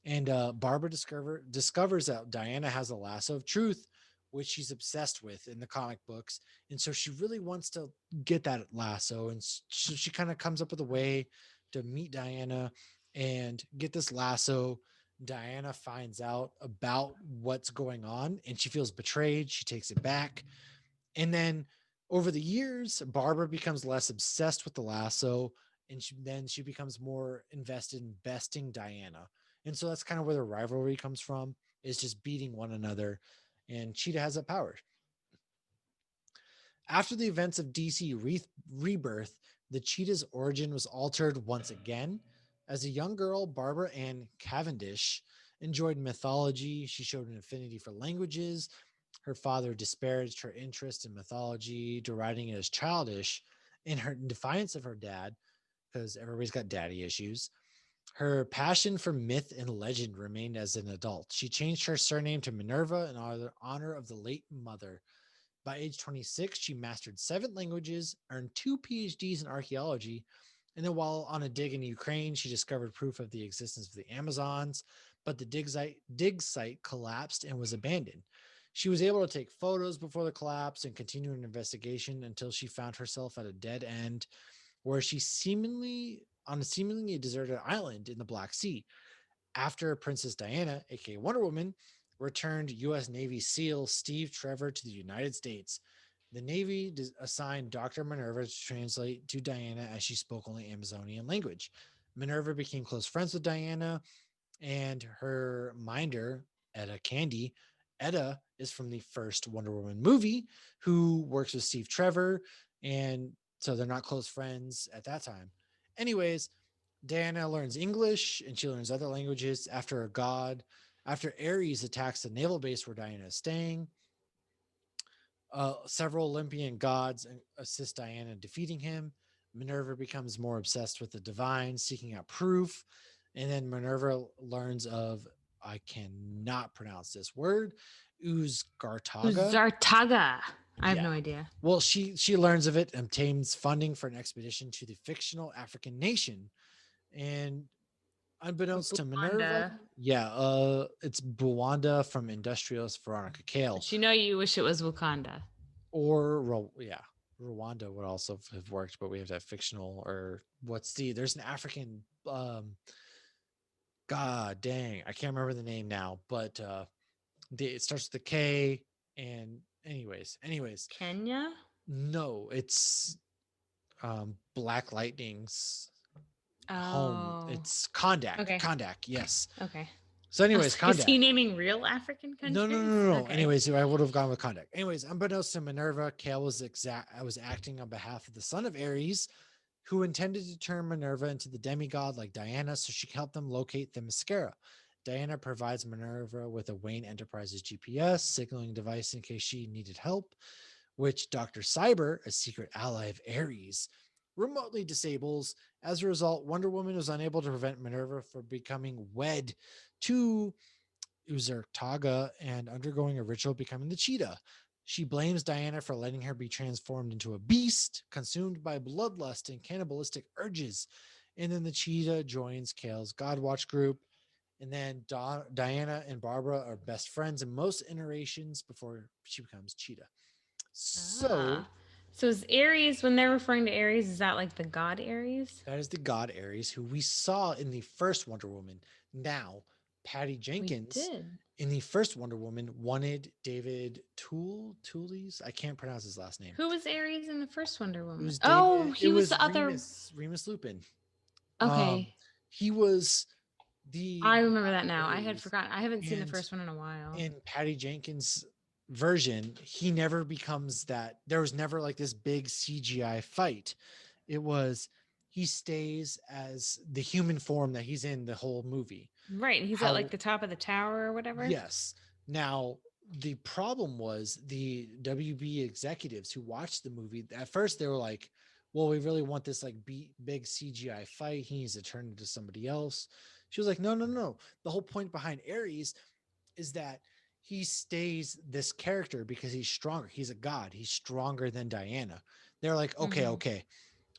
And Barbara discovers that Diana has a lasso of truth, which she's obsessed with in the comic books. And so she really wants to get that lasso. And so she kind of comes up with a way to meet Diana and get this lasso. Diana finds out about what's going on and she feels betrayed. She takes it back. And then over the years, Barbara becomes less obsessed with the lasso, and then she becomes more invested in besting Diana. And so that's kind of where the rivalry comes from, is just beating one another. And Cheetah has that power. After the events of DC Rebirth, the Cheetah's origin was altered once again. As a young girl, Barbara Ann Cavendish enjoyed mythology. She showed an affinity for languages. Her father disparaged her interest in mythology, deriding it as childish. In defiance of her dad, because everybody's got daddy issues, her passion for myth and legend remained as an adult. She changed her surname to Minerva in honor of the late mother. By age 26, she mastered 7 languages, earned 2 PhDs in archaeology, and then while on a dig in Ukraine, she discovered proof of the existence of the Amazons, but the dig site collapsed and was abandoned. She was able to take photos before the collapse and continue an investigation until she found herself at a dead end where she seemingly a deserted island in the Black Sea. After Princess Diana, aka Wonder Woman, returned U.S. Navy SEAL Steve Trevor to the United States. The Navy assigned Dr. Minerva to translate to Diana as she spoke only Amazonian language. Minerva became close friends with Diana and her minder, Etta Candy. Etta is from the first Wonder Woman movie, who works with Steve Trevor, and so they're not close friends at that time. Anyways, Diana learns English and she learns other languages after Ares attacks the naval base where Diana is staying. Several Olympian gods assist Diana in defeating him. Minerva becomes more obsessed with the divine, seeking out proof. And then Minerva learns of, I cannot pronounce this word, Uzgartaga. Zartaga. I have Yeah. no idea. Well, she learns of it and obtains funding for an expedition to the fictional African nation. And unbeknownst to Minerva, Wanda. yeah, it's Buwanda from Industrialist Veronica Kale. But you know you wish it was Wakanda. Or yeah, Rwanda would also have worked, but we have that fictional, or there's an African God dang, I can't remember the name now, but it starts with the K. And anyways, Kenya? no, it's Black Lightning's home. Oh, It's Kondak. okay. Kondak, yes. Okay. So, I was anyways, like, is he Kondak. naming real African No, no, no, countries? no, no. Okay. Anyways, I would have gone with Kondak. Anyways, unbeknownst to Minerva, Kale was acting on behalf of the son of Ares, who intended to turn Minerva into the demigod like Diana so she can help them locate the mascara. Diana provides Minerva with a Wayne Enterprises GPS signaling device in case she needed help, which Dr. Cyber, a secret ally of Ares, remotely disables. As a result, Wonder Woman was unable to prevent Minerva from becoming wed to Ozark and undergoing a ritual becoming the Cheetah. She blames Diana for letting her be transformed into a beast, consumed by bloodlust and cannibalistic urges. And then the Cheetah joins Kale's Godwatch group. And then Diana and Barbara are best friends in most iterations before she becomes Cheetah. So Ah. So is Ares, when they're referring to Ares, is that like the god Ares? that is the god Ares, who we saw in the first Wonder Woman. Now, Patty We Jenkins did. in the first Wonder Woman wanted David Tules. I can't pronounce his last name. Who was Ares in the first Wonder It Woman? was Oh, David. It he was was the other. Remus Lupin. Um, Okay. he was the I remember god that now. I had Ares, forgotten. I haven't seen the and first one in a while. in Patty Jenkins' version, he never becomes that. There was never like this big CGI fight. It was he stays as the human form that he's in the whole movie. Right. And he's at like How the top of the tower or whatever. Yes. Now, the problem was the WB executives who watched the movie. At first, they were like, "Well, we really want this like big CGI fight. He needs to turn into somebody else." She was like, "No, no, no. The whole point behind Ares is that he stays this character because he's stronger. He's a god. He's stronger than Diana." They're like, "Okay, Mm-hmm. okay."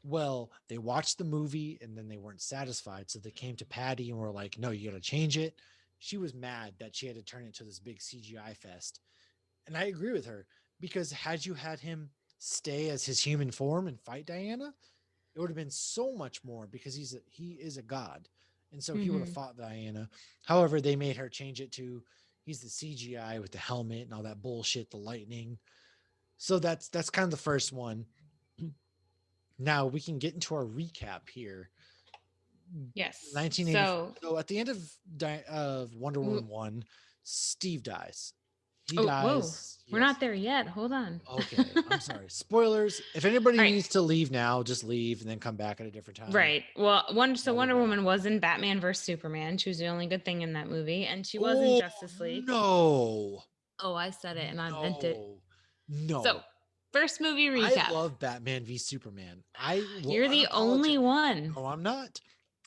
Well, they watched the movie and then they weren't satisfied. So they came to Patty and were like, "No, you got to change it." She was mad that she had to turn it to this big CGI fest. And I agree with her because had you had him stay as his human form and fight Diana, it would have been so much more because he is a god. And so he would have Mm-hmm. fought Diana. However, they made her change it to he's the CGI with the helmet and all that bullshit, the lightning. So that's kind of the first one. Now we can get into our recap here. Yes. 1984. So, So at the end of Wonder Woman 1, Steve dies. He oh, whoa. dies. We're Yes. not there yet. Hold on. Okay. I'm sorry. Spoilers. If anybody All right. needs to leave now, just leave and then come back at a different time. Right. Well, Blah blah Wonder blah. Woman was in Batman vs Superman. She was the only good thing in that movie, and she was in Oh Justice League. no. Oh, I said it and I meant it. No. So, No. first movie I recap. love Batman v Superman. I will You're the only one. No, I'm not.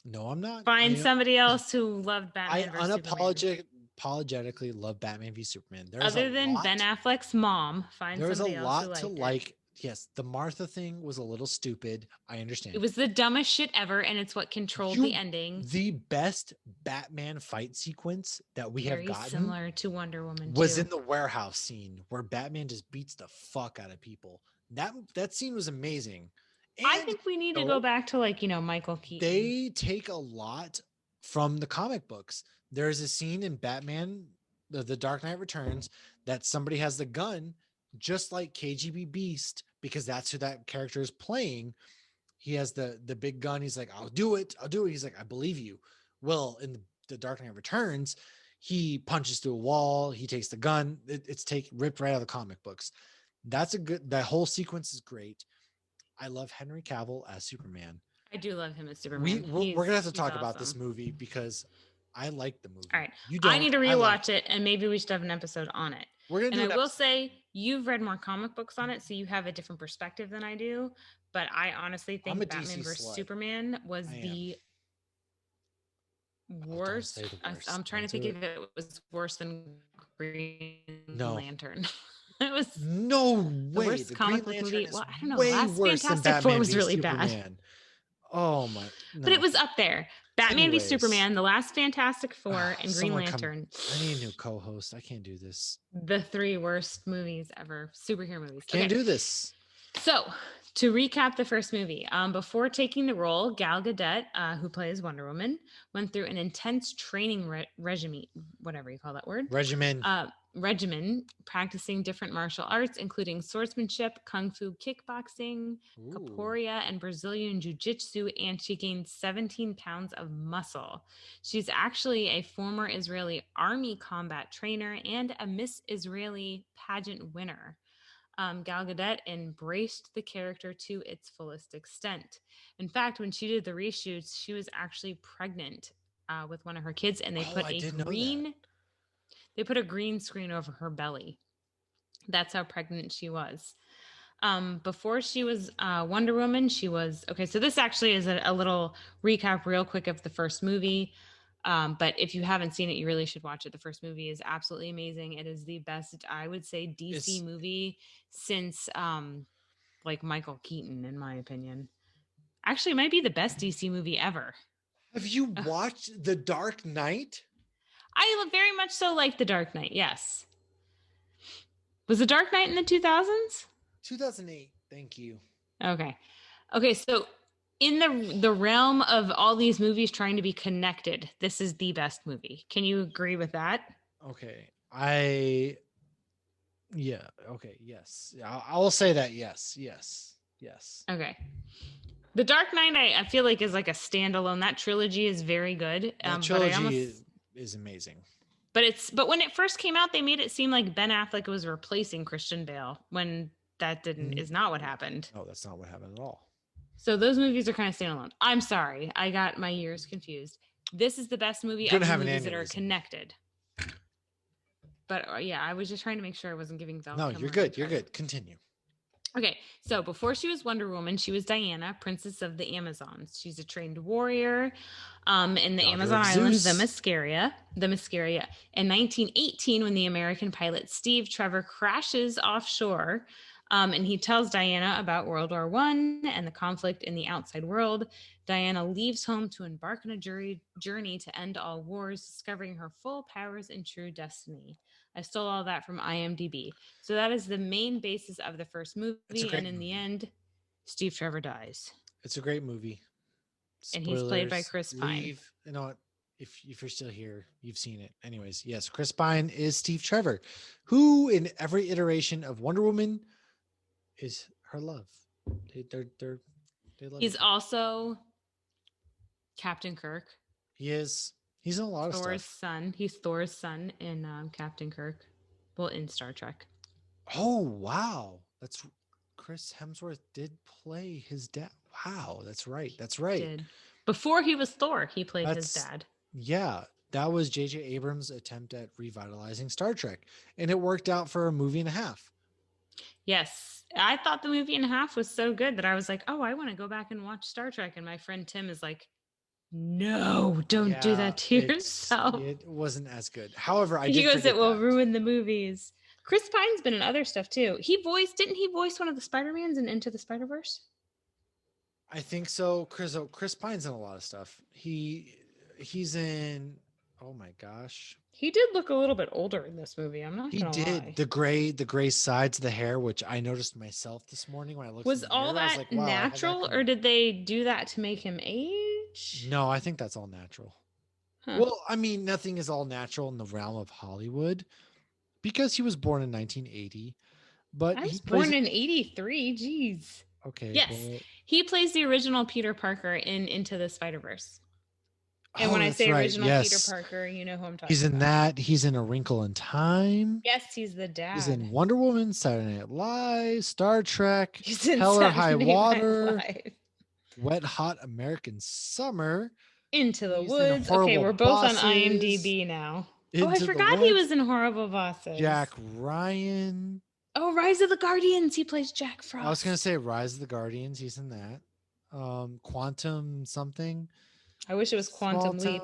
No, I'm not. Find somebody else who loved I Batman vs Superman. apologetically love Batman v Superman. Other than Ben Affleck's mom, find There is a somebody else who lot to liked it. like. Yes, the Martha thing was a little stupid. I It understand. was the dumbest shit ever, and it's what controlled the ending. The best Batman fight sequence that we have Very gotten similar to Wonder Woman was 2. in the warehouse scene where Batman just beats the fuck out of people. That scene was amazing. I And think we need to you go know, back to Michael Keaton. they take a lot from the comic books. There's a scene in Batman, the Dark Knight Returns, that somebody has the gun, just like KGB Beast, because that's who that character is playing. He has the big gun. He's like, I'll do it. I'll do it. He's like, I believe you. Well, in the Dark Knight Returns, he punches through a wall. He takes the gun. It's ripped right out of the comic books. That whole sequence is great. I love Henry Cavill as Superman. I do love him as Superman. We're gonna have to He's talk about this awesome. movie because I like the movie. All right. You I don't. need to I like rewatch it, and maybe we should have an episode on it. We're gonna And do I an will episode. say, you've read more comic books on it, so you have a different perspective than I do. But I honestly think I'm a Batman DC vs slut. was I am. the Oh, don't worst. say the worst. I'm trying to Don't think do if it was worse than Green No. Lantern. It was No the way. worst The comic Green book Lantern movie. is Well, I don't know. way Last worse than Fantastic Four Batman was v really bad. Superman. Oh my But it no. was up there. Batman v Anyways. Superman, The Last Fantastic Four, and Green Lantern. I need a new co-host. I can't do this. The 3 worst movies ever. Superhero movies. Can't do this. So, To recap the first movie, before taking the role, Gal Gadot, who plays Wonder Woman, went through an intense training regime, whatever you call that word, Regimen. regimen, practicing different martial arts, including swordsmanship, kung fu, kickboxing, Ooh. capoeira, and Brazilian jiu-jitsu, and she gained 17 pounds of muscle. She's actually a former Israeli army combat trainer and a Miss Israeli pageant winner. Gal Gadot embraced the character to its fullest extent. In fact, when she did the reshoots, she was actually pregnant with one of her kids, and Oh, I did know that. they put a green screen over her belly. That's how pregnant she was. Before she was Wonder Woman, she was okay. So this actually is a little recap, real quick, of the first movie. But if you haven't seen it, you really should watch it. The first movie is absolutely amazing. It is the best, I would say, DC It's movie since like Michael Keaton, in my opinion. Actually, it might be the best DC movie ever. Have you watched The Dark Knight? I very much so like The Dark Knight. Yes. Was The Dark Knight in the 2000s? 2008. Thank you. Okay. Okay, so in the realm of all these movies trying to be connected, this is the best movie. Can you agree with that? Okay. Yeah. Okay. Yes. I will say that. Yes. Yes. Yes. Okay. The Dark Knight, I feel like, is like a standalone. That trilogy is very good. That trilogy is amazing. But when it first came out, they made it seem like Ben Affleck was replacing Christian Bale when that is not what happened. No, that's not what happened at all. So those movies are kind of standalone. I'm sorry, I got my years confused. This is the best movie of the movies that are connected. But yeah, I was just trying to make sure I wasn't giving Val. No, you're good. You're good. Continue. Okay, so before she was Wonder Woman, she was Diana, Princess of the Amazons. She's a trained warrior in the Amazon islands, the Mascaria. In 1918, when the American pilot Steve Trevor crashes offshore, and he tells Diana about World War I and the conflict in the outside world, Diana leaves home to embark on a journey to end all wars, discovering her full powers and true destiny. I stole all that from IMDb. So that is the main basis of the first movie. And in the end, Steve Trevor dies. It's a great movie. Spoilers, and he's played by Chris Pine. You know what? If you're still here, you've seen it. Anyways, yes, Chris Pine is Steve Trevor, who in every iteration of Wonder Woman is her love. They love. He's also Captain Kirk. He is. He's in a lot of stuff. Thor's son. He's Thor's son in Captain Kirk. Well, in Star Trek. Oh, wow. That's Chris Hemsworth did play his dad. Wow, that's right. That's right. Did. Before he was Thor, he played his dad. Yeah, that was J.J. Abrams' attempt at revitalizing Star Trek, and it worked out for a movie and a half. Yes, I thought the movie and a half was so good that I was like, oh, I want to go back and watch Star Trek. And my friend Tim is like, no, don't do that to yourself. It wasn't as good. However, he goes, it will ruin the movies. Chris Pine's been in other stuff too. Didn't he voice one of the Spider-Mans in Into the Spider-Verse? I think so. Chris Pine's in a lot of stuff. He's in, oh my gosh. He did look a little bit older in this movie. I'm not gonna lie. He did. The gray sides of the hair, which I noticed myself this morning when I looked. Was all that like, wow, natural, or did they do that to make him age? No, I think that's all natural. Huh. Well, I mean, nothing is all natural in the realm of Hollywood because he was born in 1980. But I was born in 83. Jeez. Okay. Yes, he plays the original Peter Parker in Into the Spider-Verse. And when I say original Peter Parker, you know who I'm talking about. He's in that. He's in A Wrinkle in Time. Yes, he's the dad. He's in Wonder Woman, Saturday Night Live, Star Trek, Hell or High Water, Wet Hot American Summer, Into the Woods. Okay, we're both on IMDb now. I forgot he was in Horrible Bosses. Jack Ryan. Oh, Rise of the Guardians. He plays Jack Frost. I was going to say Rise of the Guardians. He's in that. Quantum something. I wish it was Quantum Leap.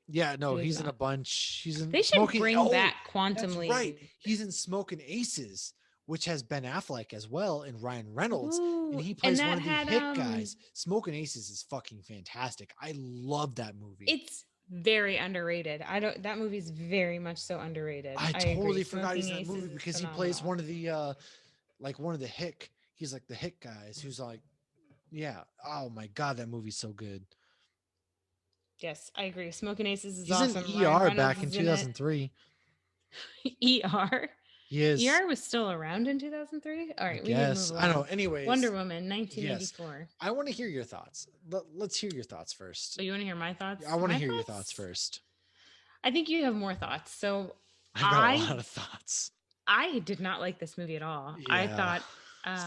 Yeah, no, he's in a bunch. He's in. They should bring back Quantum Leap. Right, he's in Smoking Aces, which has Ben Affleck as well and Ryan Reynolds, and he plays one of the hit guys. Smoking Aces is fucking fantastic. I love that movie. It's very underrated. That movie's very much so underrated. I totally forgot he's in that movie because he plays one of the hit He's like the hit guys who's like, yeah. Oh my God, that movie's so good. Yes, I agree. Smoking Aces is He's in awesome. Ryan ER Reynolds back in is in it. 2003. ER. He is, ER was still around in 2003. All I right, we need to move guess. I don't know. along. Wonder Anyways, Woman, yes. 1984. I want to hear your thoughts. Let's hear your thoughts first. Oh, you want to hear my thoughts? I want to My hear your thoughts thoughts? first. I think you have more thoughts. So I've got a I lot of thoughts. I did not like this movie at all. I Yeah. thought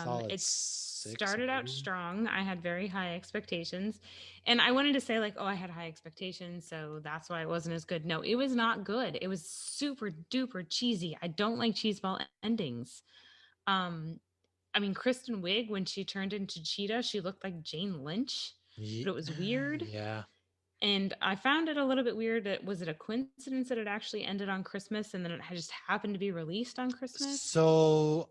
Solid it 6 started out maybe. strong. I had very high expectations. And I wanted to say, like, oh, I had high expectations, so that's why it wasn't as good. No, it was not good. It was super duper cheesy. I don't like cheeseball endings. Um, I mean, Kristen Wiig, when she turned into Cheetah, she looked like Jane Lynch, but it was weird. Yeah. And I found it a little bit weird. Was it a coincidence that it actually ended on Christmas and then it just happened to be released on Christmas? So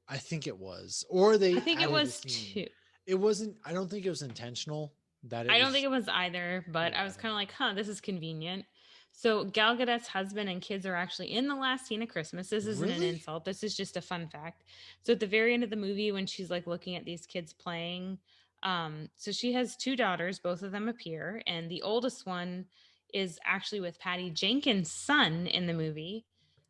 I think it was, or I they think it added a was scene. too. It wasn't. I don't think it was intentional that it I don't think was. it was either, but Yeah, I I was don't kind of know. like, huh, this is convenient. So Gal Gadot's husband and kids are actually in the last scene of Christmas. This isn't an Really? insult. This is just a fun fact. So at the very end of the movie, when she's like looking at these kids playing, so she has two daughters, both of them appear, and the oldest one is actually with Patty Jenkins' son in the movie.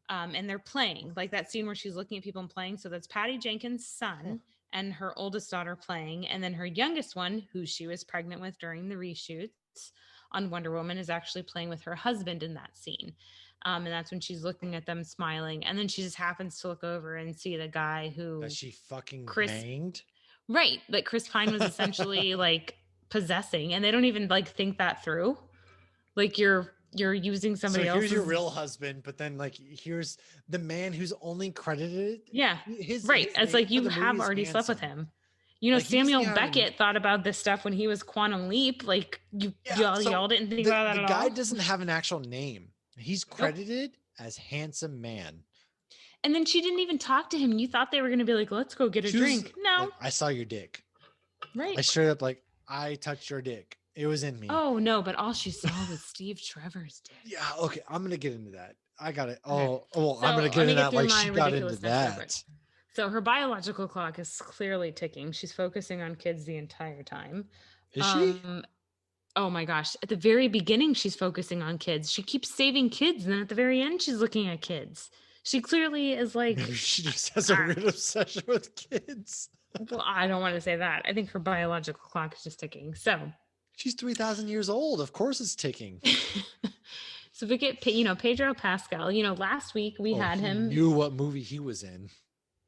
And they're playing like that scene where she's looking at people and playing. So that's Patty Jenkins' Huh. son and her oldest daughter playing. And then her youngest one, who she was pregnant with during the reshoots on Wonder Woman, is actually playing with her husband in that scene. And that's when she's looking at them smiling. And then she just happens to look over and see the guy That who she fucking Chris, banged. right, that Chris Pine was essentially like possessing. And they don't even like think that through. Like you're using So somebody here's your else's. real husband, but then like here's the man who's only credited. Yeah, right. His It's name like for you the movie have is already slept with handsome. him. You know, Like he doesn't Samuel have an Beckett thought about this stuff when he was Quantum Leap. Like yeah. y'all So didn't think the about that the at guy all. doesn't have an actual name. He's Nope. credited as handsome man. And then she didn't even talk to him. You thought they were going to be like, "Let's go get a She was drink." No, like, I saw your dick. right? Like straight up, like I touched your dick. It was in me. Oh no, but all she saw was Steve Trevor's dick. Yeah. Okay. I'm gonna get into that. I got it. Okay. Oh. Well. I'm So gonna let get me into get that. through Like my she got into ridiculousness real quick. that. So her biological clock is clearly ticking. She's focusing on kids the entire time. Is she? Oh my gosh. At the very beginning, she's focusing on kids. She keeps saving kids. And then at the very end, she's looking at kids. She clearly is like, Maybe she just has a weird obsession with kids. well, I don't want to say that. I think her biological clock is just ticking. So, She's 3,000 years old. Of course it's ticking. so we get, Pedro Pascal. Last week we had He him. knew what movie he was in.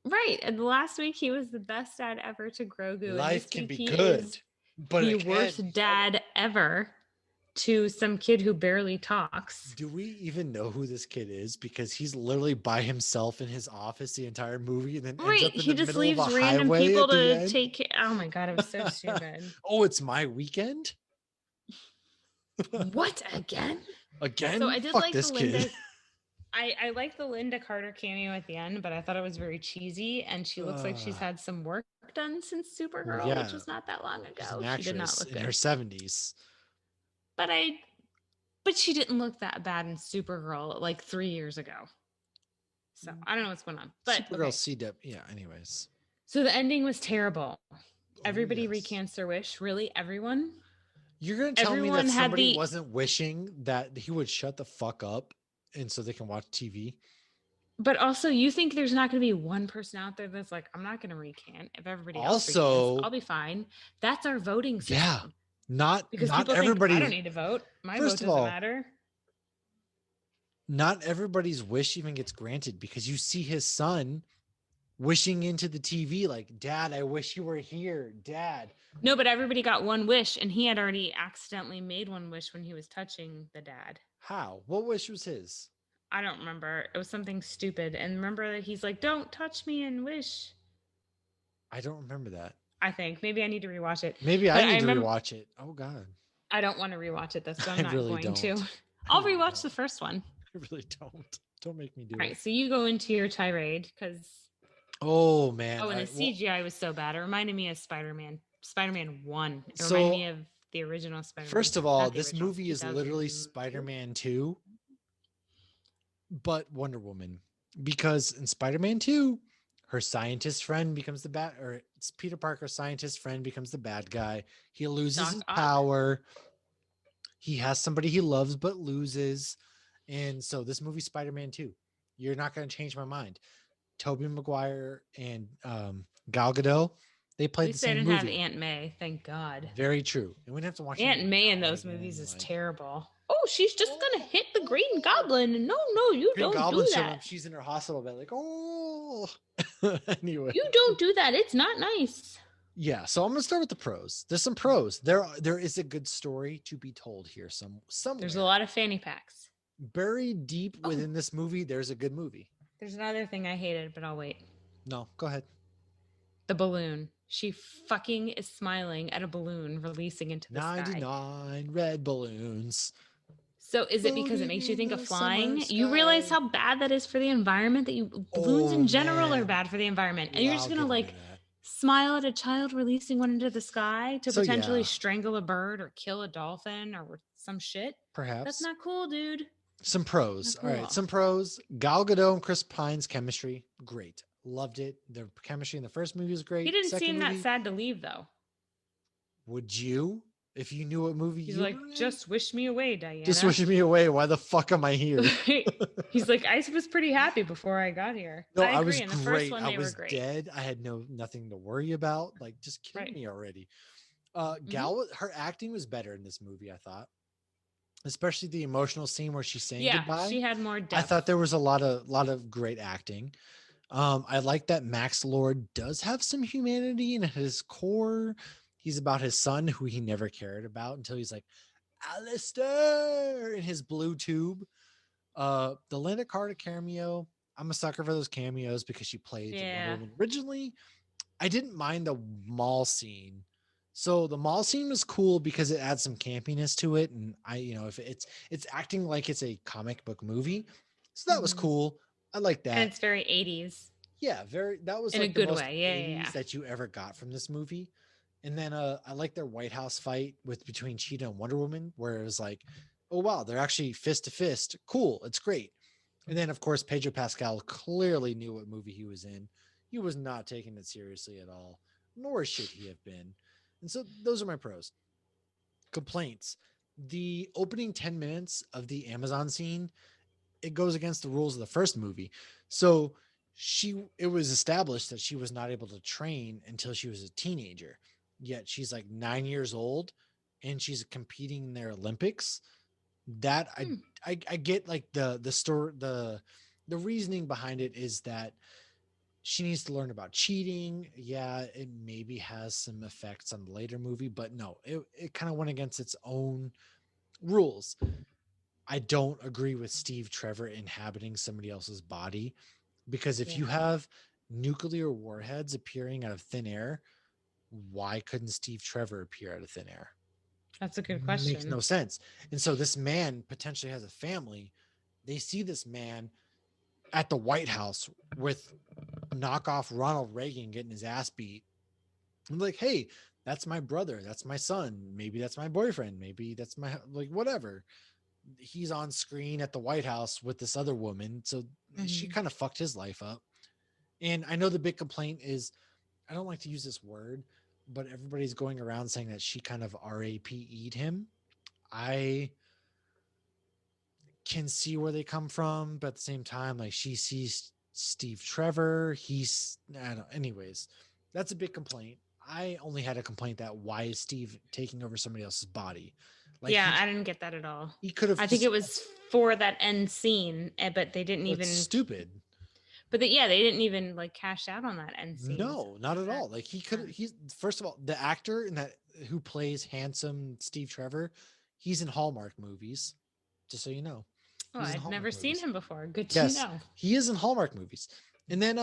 Right. And last week he was the best dad ever to Grogu. Life and can this be week good, but the it can worst be dad ever to some kid who barely talks. Do we even know who this kid is? Because he's literally by himself in his office the entire movie, and then ends Right. up in He the just middle of leaves a random highway people at the to end. take care. Oh my God. It was so stupid. Oh, it's my weekend. What again? Again? So I did Fuck like this the Linda. kid. I like the Linda Carter cameo at the end, but I thought it was very cheesy, and she looks like she's had some work done since Well, Supergirl, yeah, which was not that long she's ago. an She did not actress look in good, her 70s. but she didn't look that bad in Supergirl like 3 years ago. So I don't know what's going on, but Supergirl okay. CW. Yeah. Anyways. So the ending was terrible. Oh, Everybody yes. recants their wish. Really, everyone. You're gonna tell me Everyone that had somebody the. wasn't wishing that he would shut the fuck up, and so they can watch TV? But also, you think there's not going to be one person out there that's like, I'm not going to recant. If everybody else recants, Also, I'll be fine. That's our voting system. yeah, not Because not people everybody. think I don't need to vote. My First vote of doesn't all, matter. not everybody's wish even gets granted, because you see his son wishing into the TV like, "Dad, I wish you were here, Dad." No, but everybody got one wish, and he had already accidentally made one wish when he was touching the dad. How? What wish was his? I don't remember. It was something stupid. And remember that he's like, "Don't touch me and wish." I don't remember that. I think maybe I need to rewatch it. Maybe But I need to rewatch it. Oh God, I don't want to rewatch it. That's so I'm I not really going don't. to. I I'll really rewatch the don't. first one. I really don't. Don't make me do All right, it. so you go into your tirade because. Oh man. Oh, and the CGI was so bad. It reminded me of Spider-Man. Spider-Man 1. It So, reminded me of the original Spider-Man. First of all, Not the this original, movie is 2000. literally Spider-Man 2, but Wonder Woman. Because in Spider-Man 2, her scientist friend becomes the bad, or it's Peter Parker's scientist friend becomes the bad guy. He loses Doc his Ock. power. He has somebody he loves but loses. And so this movie, Spider-Man 2, you're not going to change my mind. Tobey Maguire and Gal Gadot, they At played the least they same didn't have movie. Aunt May. Thank God. Very true. And we didn't have to watch him Aunt May in die those again. movies is Like, terrible. Oh, she's just gonna hit the Green oh, Goblin. No, no, you Green don't do Goblin showing that. up. She's in her hospital bed, like, oh. Anyway, You don't do that. It's not nice. yeah. So I'm gonna start with the pros. There's some pros. There is a good story to be told here. There's a Somewhere lot of fanny packs. buried deep Oh, within this movie. There's a good movie. there's another thing I hated, but I'll wait. No, go ahead. The balloon. She fucking is smiling at a balloon releasing into the sky. 99 red balloons So is it because it floating makes you in think of the summer flying? You realize sky. how bad that is for the environment, that balloons Oh in general are man. bad for the environment. And Yeah, you're just I'll gonna give you like that. smile at a child releasing one into the sky to So potentially yeah, strangle a bird or kill a dolphin or some shit. That's perhaps not cool, dude. some Not pros. All right, cool. some pros. Gal Gadot and Chris Pine's chemistry, great. Loved it. Their chemistry in the first movie was He great. didn't Second seem that movie, sad to leave though. would you? If you knew what movie He's you like, were in? just wish me away, Just Diana. wishing me away. Why the fuck am I here? He's like, I was pretty happy before I got here. No, I I was agree. In the first great. one, I they were was great. dead. I had nothing to worry about. Like, just kill Right. me already. Mm-hmm. Gal, her acting was better in this movie, I thought. Especially the emotional scene where she's saying Yeah, goodbye. she had more I depth. thought there was a lot of great acting. I like that Max Lord does have some humanity in his core. He's about his son, who he never cared about until he's like, Alistair in his blue tube. The Linda Carter cameo, I'm a sucker for those cameos because she played the Wonder Yeah. Woman originally. I didn't mind the mall scene. So the mall scene was cool because it adds some campiness to it, and if it's acting like it's a comic book movie, so that was Mm-hmm. cool. I like And that. it's very 80s Yeah, very. That was in a like the good most way. Yeah, yeah, 80s yeah. that you ever got from this movie. And then I like their White House fight between Cheetah and Wonder Woman, where it was like, oh wow, they're actually fist to fist. Cool, it's great. And then of course Pedro Pascal clearly knew what movie he was in. He was not taking it seriously at all, nor should he have been. And so those are my pros. Complaints. The opening 10 minutes of the Amazon scene, it goes against the rules of the first movie. So it was established that she was not able to train until she was a teenager. Yet she's like 9 years old and she's competing in their Olympics. That Hmm. I get like the story, the reasoning behind it is that she needs to learn about cheating. Yeah, it maybe has some effects on the later movie, but no, it kind of went against its own rules. I don't agree with Steve Trevor inhabiting somebody else's body because if you Yeah. have nuclear warheads appearing out of thin air, why couldn't Steve Trevor appear out of thin air? That's a good Makes question. no sense. And so this man potentially has a family. They see this man at the White House with knockoff Ronald Reagan getting his ass beat. I'm like, hey, that's my brother. That's my son. Maybe that's my boyfriend. Maybe that's my, like, whatever. He's on screen at the White House with this other woman. So she Mm-hmm. kind of fucked his life up. And I know the big complaint is, I don't like to use this word, but everybody's going around saying that she kind of RAPE'd him. I can see where they come from, but at the same time, like, she sees Steve Trevor. I don't know. Anyways, that's a big complaint. I only had a complaint that why is Steve taking over somebody else's body? Like, Yeah, I didn't get that at all. he could have I think just, it was for that end scene, but they didn't it's even. stupid. But they didn't even like cash out on that end scene. No, not at all. Like, he's first of all, the actor in that who plays handsome Steve Trevor, he's in Hallmark movies. Just so you know, Oh, he's in I'd never Hallmark seen movies. him before. Good to Yes, know. he is in Hallmark movies. And then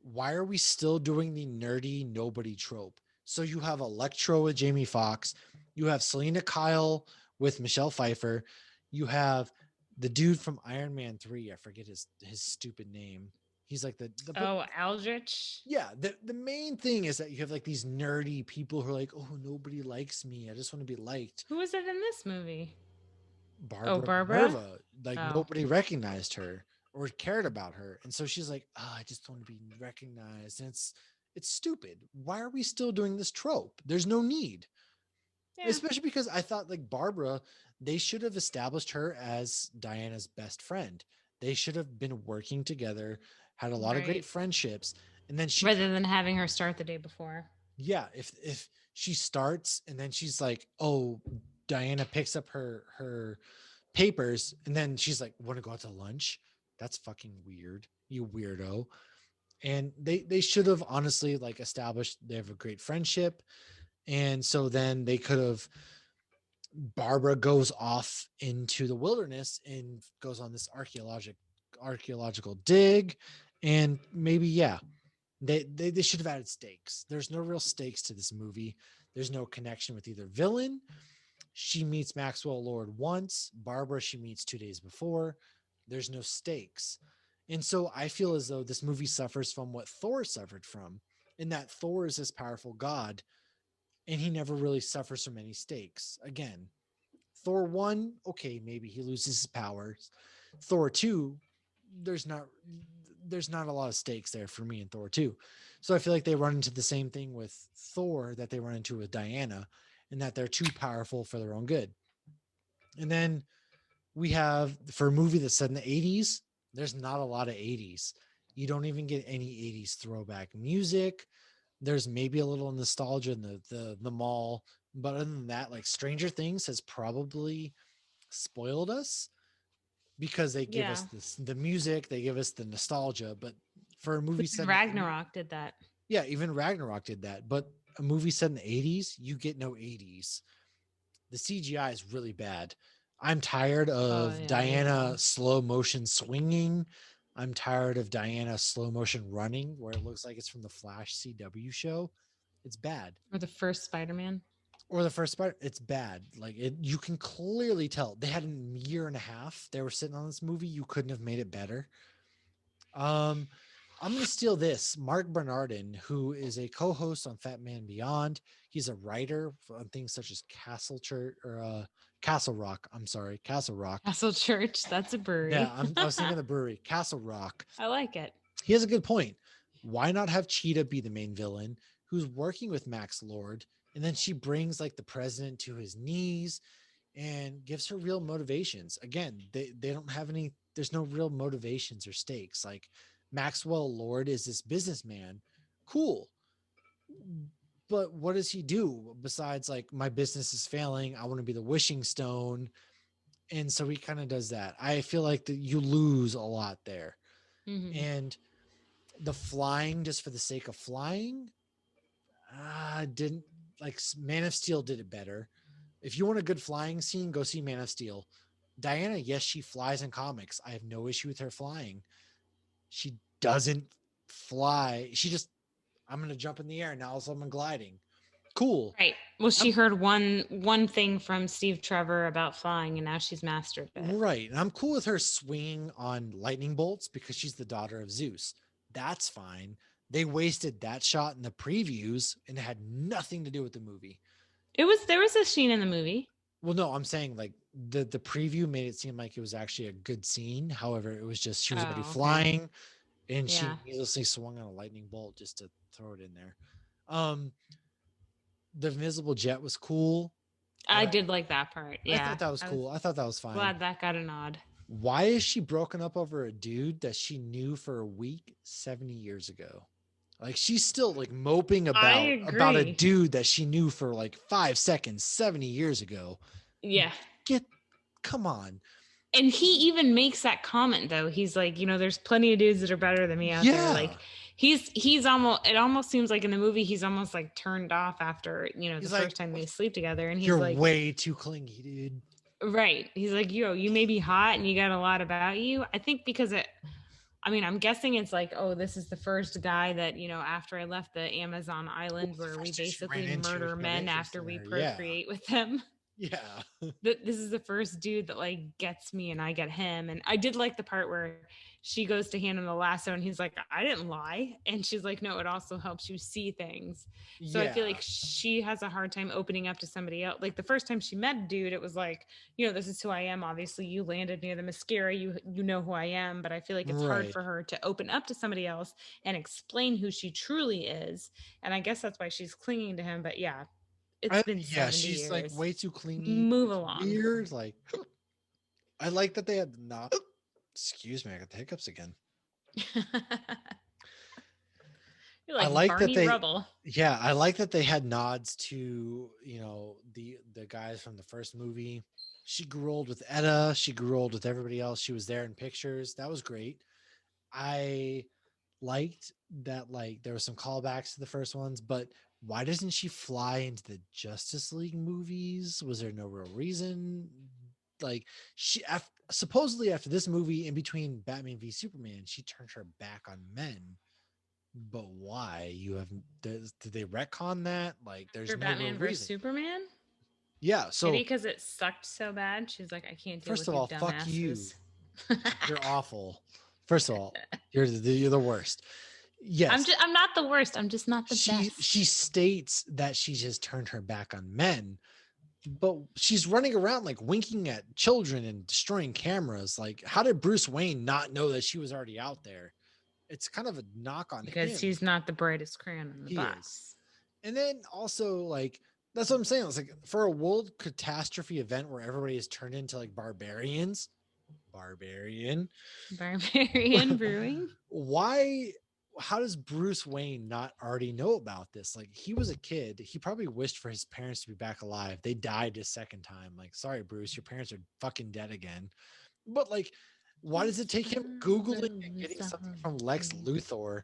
why are we still doing the nerdy nobody trope? So you have Electro with Jamie Foxx, you have Selena Kyle with Michelle Pfeiffer, you have the dude from Iron Man 3, I forget his stupid name. He's like but Oh, Aldrich. yeah, the main thing is that you have like these nerdy people who are like, oh, nobody likes me. I just want to be liked. Who was it in this movie? Oh, Barbara Barbara. Minerva, like Oh, nobody recognized her. or cared about her. And so she's like, oh, I just want to be recognized. And it's stupid. Why are we still doing this trope? There's no need. Yeah. Especially because I thought like Barbara, they should have established her as Diana's best friend. They should have been working together, had a lot of great Right. friendships, and then she Rather than having her start the day before. yeah, if she starts and then she's like, "Oh, Diana picks up her papers and then she's like, "Want to go out to lunch?" That's fucking weird. You weirdo. And they should have honestly like established they have a great friendship, and so then they could have Barbara goes off into the wilderness and goes on this archaeological dig, and maybe yeah, they should have added stakes. There's no real stakes to this movie. There's no connection with either villain. She meets Maxwell Lord once. Barbara she meets 2 days before. There's no stakes, and so I feel as though this movie suffers from what Thor suffered from, in that Thor is this powerful god, and he never really suffers from any stakes. Again, Thor 1, okay, maybe he loses his powers. Thor 2, there's not there's not a lot of stakes there for me in Thor 2. So I feel like they run into the same thing with Thor that they run into with Diana, and that they're too powerful for their own good. And then we have for a movie that's set in the 80s, there's not a lot of 80s. You don't even get any 80s throwback music. There's maybe a little nostalgia in the mall, but other than that, like Stranger Things has probably spoiled us because they give Yeah. us this the music, they give us the nostalgia, but for a movie set Even in the 80s, Ragnarok did that. yeah, even Ragnarok did that, but a movie set in the 80s, you get no 80s. The CGI is really bad. I'm tired Oh of yeah, me Diana too. slow motion swinging. I'm tired of Diana slow motion running where it looks like it's from the Flash CW show. It's bad. Or the first Spider-Man. Or the first part, it's bad. Like it, you can clearly tell they had a year and a half. They were sitting on this movie. You couldn't have made it better. Um, I'm gonna steal this. Mark Bernardin, who is a co-host on Fat Man Beyond, he's a writer on things such as Castle Church or Castle Rock. I'm sorry, Castle Rock. Castle Church. That's a Yeah, brewery. I was thinking of the brewery, Castle Rock. I like it. He has a good point. Why not have Cheetah be the main villain who's working with Max Lord? And then she brings like the president to his knees and gives her real motivations. Again, they don't have any, there's no real motivations or stakes. Like Maxwell Lord is this businessman. Cool. But what does he do besides like my business is failing? I want to be the wishing stone. And so he kind of does that. I feel like that you lose a lot there. Hmm. And the flying just for the sake of flying didn't like Man of Steel did it better. If you want a good flying scene, go see Man of Steel. Diana, yes, she flies in comics. I have no issue with her flying. She doesn't fly. She just, I'm gonna jump in the air. Now all of a sudden I'm gliding. Cool. Right. Well, she I'm heard one thing from Steve Trevor about flying, and now she's mastered it. right. And I'm cool with her swinging on lightning bolts because she's the daughter of Zeus. That's fine. They wasted that shot in the previews and it had nothing to do with the movie. There was a scene in the movie. Well, no, I'm saying like the preview made it seem like it was actually a good scene. However, it was just she was already Oh, okay. flying and she Yeah. needlessly swung on a lightning bolt just to throw it in there. Um, the invisible jet was cool. I did like that part. I thought Yeah. that was I was cool. I thought that was fine. glad that got a nod. Why is she broken up over a dude that she knew for a week 70 years ago? Like she's still like moping I about a agree. dude that she knew for like 5 seconds 70 years ago. Yeah. Get come on. And he even makes that comment though. He's like, there's plenty of dudes that are better than me out there. Yeah. Like he's almost, it almost seems like in the movie he's almost like turned off after, the He's like, first time they sleep together. And he's you're like, way too clingy, dude. right. He's like, you may be hot and you got a lot about you. I think because I'm guessing it's like, oh, this is the first guy that, after I left the Amazon island where we basically murder men after we procreate with them. Yeah. This is the first dude that like gets me and I get him. And I did like the part where she goes to hand him the lasso and he's like, I didn't lie. And she's like, no, it also helps you see things. So I feel like Yeah. she has a hard time opening up to somebody else. Like the first time she met a dude, it was like, this is who I am. Obviously, you landed near the mascara. You know who I am. But I feel like it's hard Right. for her to open up to somebody else and explain who she truly is. And I guess that's why she's clinging to him. But yeah, it's been Yeah, 70 she's like years. way too clingy. Move It's along. weird. Like, I like that they had not. Excuse me, I got the hiccups again. You're I like like that Barney they, Rubble. yeah, I like that they had nods to the guys from the first movie. She grew old with Etta. She grew old with everybody else. She was there in pictures. That was great. I liked that like there were some callbacks to the first ones, but why doesn't she fly into the Justice League movies? Was there no real reason? Like supposedly after this movie, in between Batman v Superman, she turned her back on men. But why? Did they retcon that? Like, there's After no real Batman vs reason. Superman? Yeah. Maybe So because it sucked so bad. She's like, I can't deal first with of you all, fuck you. dumbasses. You're awful. First of all, you're the worst. Yes, I'm not the worst. I'm just not the she best. states that she just turned her back on men, but she's running around like winking at children and destroying cameras. Like, how did Bruce Wayne not know that she was already out there? It's kind of a knock on Because him. he's not the brightest crayon in the He is. box. And then also, like, that's what I'm saying. It's like for a world catastrophe event where everybody is turned into like barbarians, barbarian. Barbarian Brewing? Why? How does Bruce Wayne not already know about this? Like, he was a kid. He probably wished for his parents to be back alive. They died a second time. Like, sorry, Bruce, your parents are fucking dead again. But like, why does it take him Googling and getting something from Lex Luthor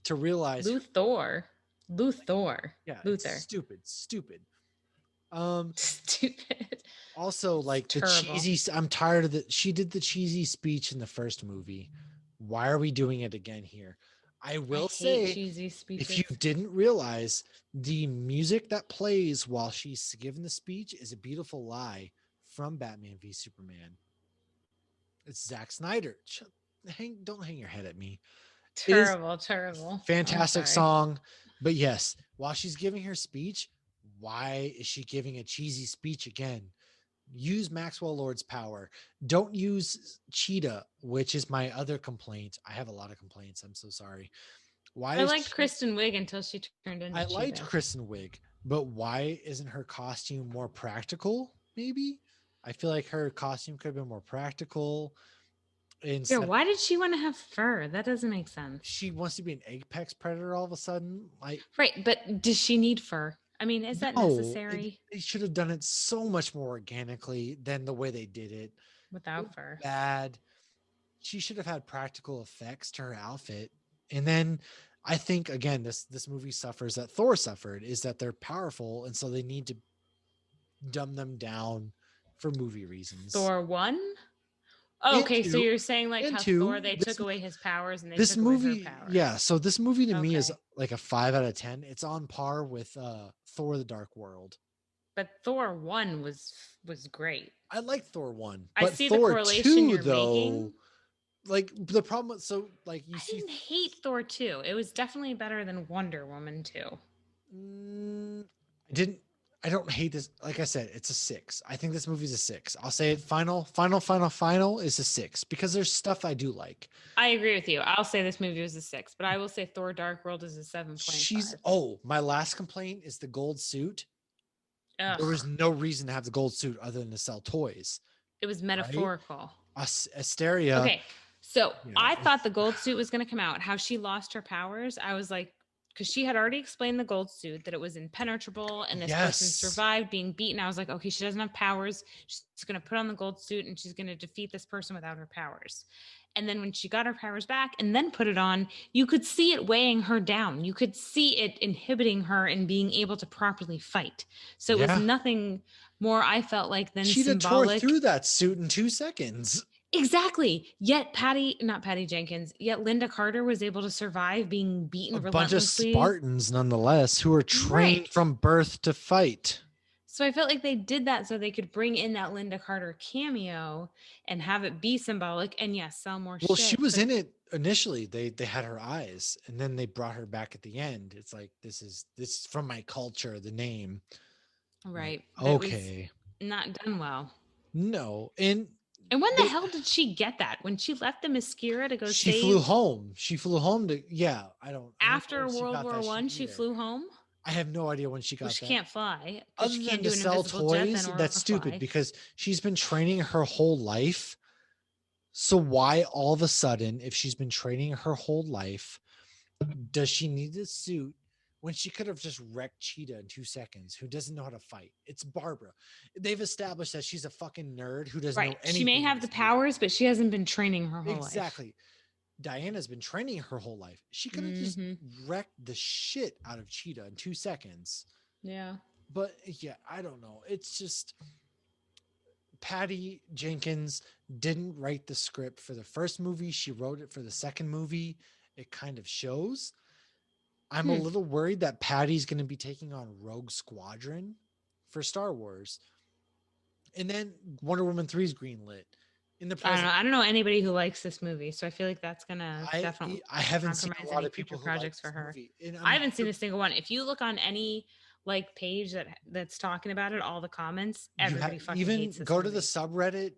to realize? Luthor. Luthor. Yeah, it's Luther. stupid, stupid. Um, Stupid. Also, It's like the terrible. cheesy. I'm tired of the. She did the cheesy speech in the first movie. Why are we doing it again here? I I will hate say, cheesy if you speeches. didn't realize, the music that plays while she's giving the speech is a beautiful lie from Batman v Superman. It's Zack Snyder. Don't hang your head at me. It is Terrible, terrible. I'm fantastic sorry. song, but yes, while she's giving her speech, why is she giving a cheesy speech again? Use Maxwell Lord's power. Don't use Cheetah, which is my other complaint. I have a lot of complaints. I'm so sorry. Why I is liked Kristen Wiig until she turned into I liked Cheetah. Kristen Wiig, but why isn't her costume more practical? Maybe I feel like her costume could have been more practical Yeah, instead. why did she want to have fur? That doesn't make sense. She wants to be an apex predator all of a sudden. Like, Right, but does she need fur? I mean, is that no, necessary they should have done it so much more organically than the way they did it. It was without fur? bad. She should have had practical effects to her outfit. And then I think again, this movie suffers that Thor suffered, is that they're powerful, and so they need to dumb them down for movie reasons. Thor 1? Oh, And okay, so two, you're saying like and how Thor, two, they took away his powers and they this took away her movie, yeah. powers. So this movie to me is Okay. like a 5 out of 10. It's on par with Thor: The Dark World. But Thor 1 was great. I like Thor 1, I but see the Thor correlation 2 you're though, making. like the problem. So like you I see, didn't hate Thor 2. It was definitely better than Wonder Woman 2. I didn't. I don't hate this. Like I said, it's a 6. I think this movie's a 6. I'll say it. Final is a 6 because there's stuff I do like. I agree with you. I'll say this movie was a 6, but I will say Thor Dark World is a 7.5. My last complaint is the gold suit. There was Ugh. no reason to have the gold suit other than to sell toys, It was right? metaphorical. Asteria. Okay. So Yeah, I thought the gold suit was going to come out. How she lost her powers, I was like, because she had already explained the gold suit that it was impenetrable and this person yes. survived being beaten. I was like, okay, she doesn't have powers. She's going to put on the gold suit and she's going to defeat this person without her powers. And then when she got her powers back and then put it on, you could see it weighing her down. You could see it inhibiting her in being able to properly fight. So it was Yeah. nothing more, I felt like, than Cheetah tore symbolic. through that suit in 2 seconds. Exactly. Yet not Patty Jenkins, yet Linda Carter was able to survive being beaten A bunch of relentlessly. Spartans, nonetheless, who are trained Right. from birth to fight. So I felt like they did that so they could bring in that Linda Carter cameo and have it be symbolic and yes, sell more Well, she shit. was But in it initially. They had her eyes, and then they brought her back at the end. It's like this is from my culture. The name, like right, but it was okay, not done well. no, and And when the they hell did she get that? When she left the Mascara to go she flew save home. She flew home to yeah. I don't know after when she World got War that shit One, she either. flew home? I have no idea when she Well, got she that. can't fly because Other she than can't to do an sell invisible jet toys, then that's or stupid fly. because she's been training her whole life. So why all of a sudden, if she's been training her whole life, does she need a suit when she could have just wrecked Cheetah in 2 seconds, who doesn't know how to fight? It's Barbara. They've established that she's a fucking nerd who doesn't Right. know She may anything in have the this movie. powers, but she hasn't been training her whole life. Exactly. Diana's been training her whole life. She could have just Mm-hmm. wrecked the shit out of Cheetah in 2 seconds. Yeah. But yeah, I don't know. It's just Patty Jenkins didn't write the script for the first movie. She wrote it for the second movie. It kind of shows. I'm a Hmm. little worried that Patty's going to be taking on Rogue Squadron for Star Wars. And then Wonder Woman 3 is greenlit in the I don't know. present. I don't know anybody who likes this movie, so I feel like that's gonna I definitely I haven't seen a compromise lot any of future people who like projects for this her. movie. And I haven't seen a single one. If you look on any like page that's talking about it, all the comments, you have everybody fucking even hates this go to the movie. subreddit,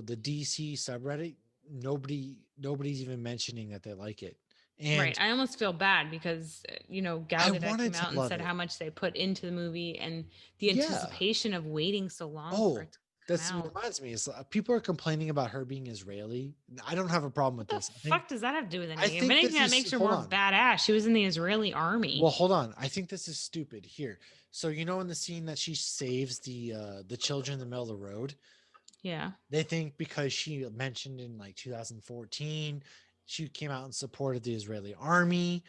the DC subreddit, nobody's even mentioning that they like it. Right. And I almost feel bad because I Gal Gadot wanted came to out and love said it. how much they put into the movie and the Yeah. anticipation of waiting so long for Oh, it to come that's out. reminds me. Is people are complaining about her being Israeli. I don't have a problem with What the this. fuck does that have to do with I anything? If think anything, this that is makes her hold more on. badass. She was in the Israeli Well, army. hold on. I think this is stupid. Here. So in the scene that she saves the children in the middle of the road, Yeah. they think because she mentioned in like 2014, she came out and supported the Israeli army,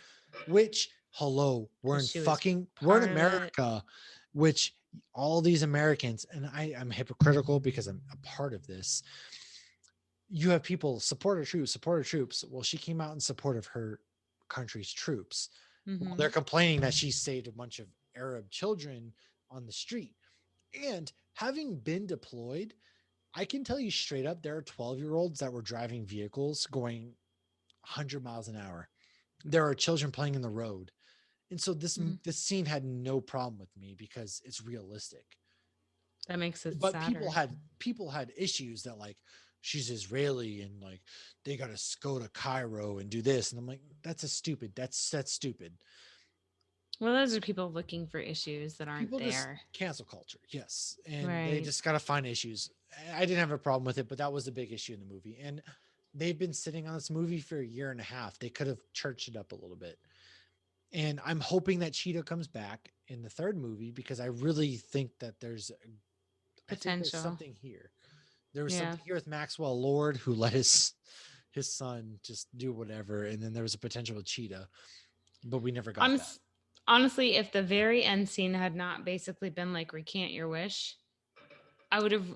which hello, Because she was we're in part of it. America, which all these Americans, and I'm hypocritical because I'm a part of this. You have people support our troops, support our troops. Well, she came out in support of her country's troops. Well, Mm-hmm. they're complaining that she saved a bunch of Arab children on the street. And having been deployed, I can tell you straight up, there are 12-year-olds that were driving vehicles going 100 miles an hour. There are children playing in the road. And so Mm. this scene had no problem with me because it's realistic. That makes it But sadder. people had issues that like she's Israeli and like they got to go to Cairo and do this, and I'm like that's a stupid that's stupid. Well, those are people looking for issues that aren't People just there. cancel culture, yes, and they Right. just got to find issues. I didn't have a problem with it, but that was the big issue in the movie, and they've been sitting on this movie for a year and a half. They could have churched it up a little bit, and I'm hoping that Cheetah comes back in the third movie because I really think that I think there's Potential. something here. There was Yeah. something here with Maxwell Lord who let his son just do whatever, and then there was a potential with Cheetah, but we never got I'm that. honestly, if the very end scene had not basically been like recant your wish, I would have.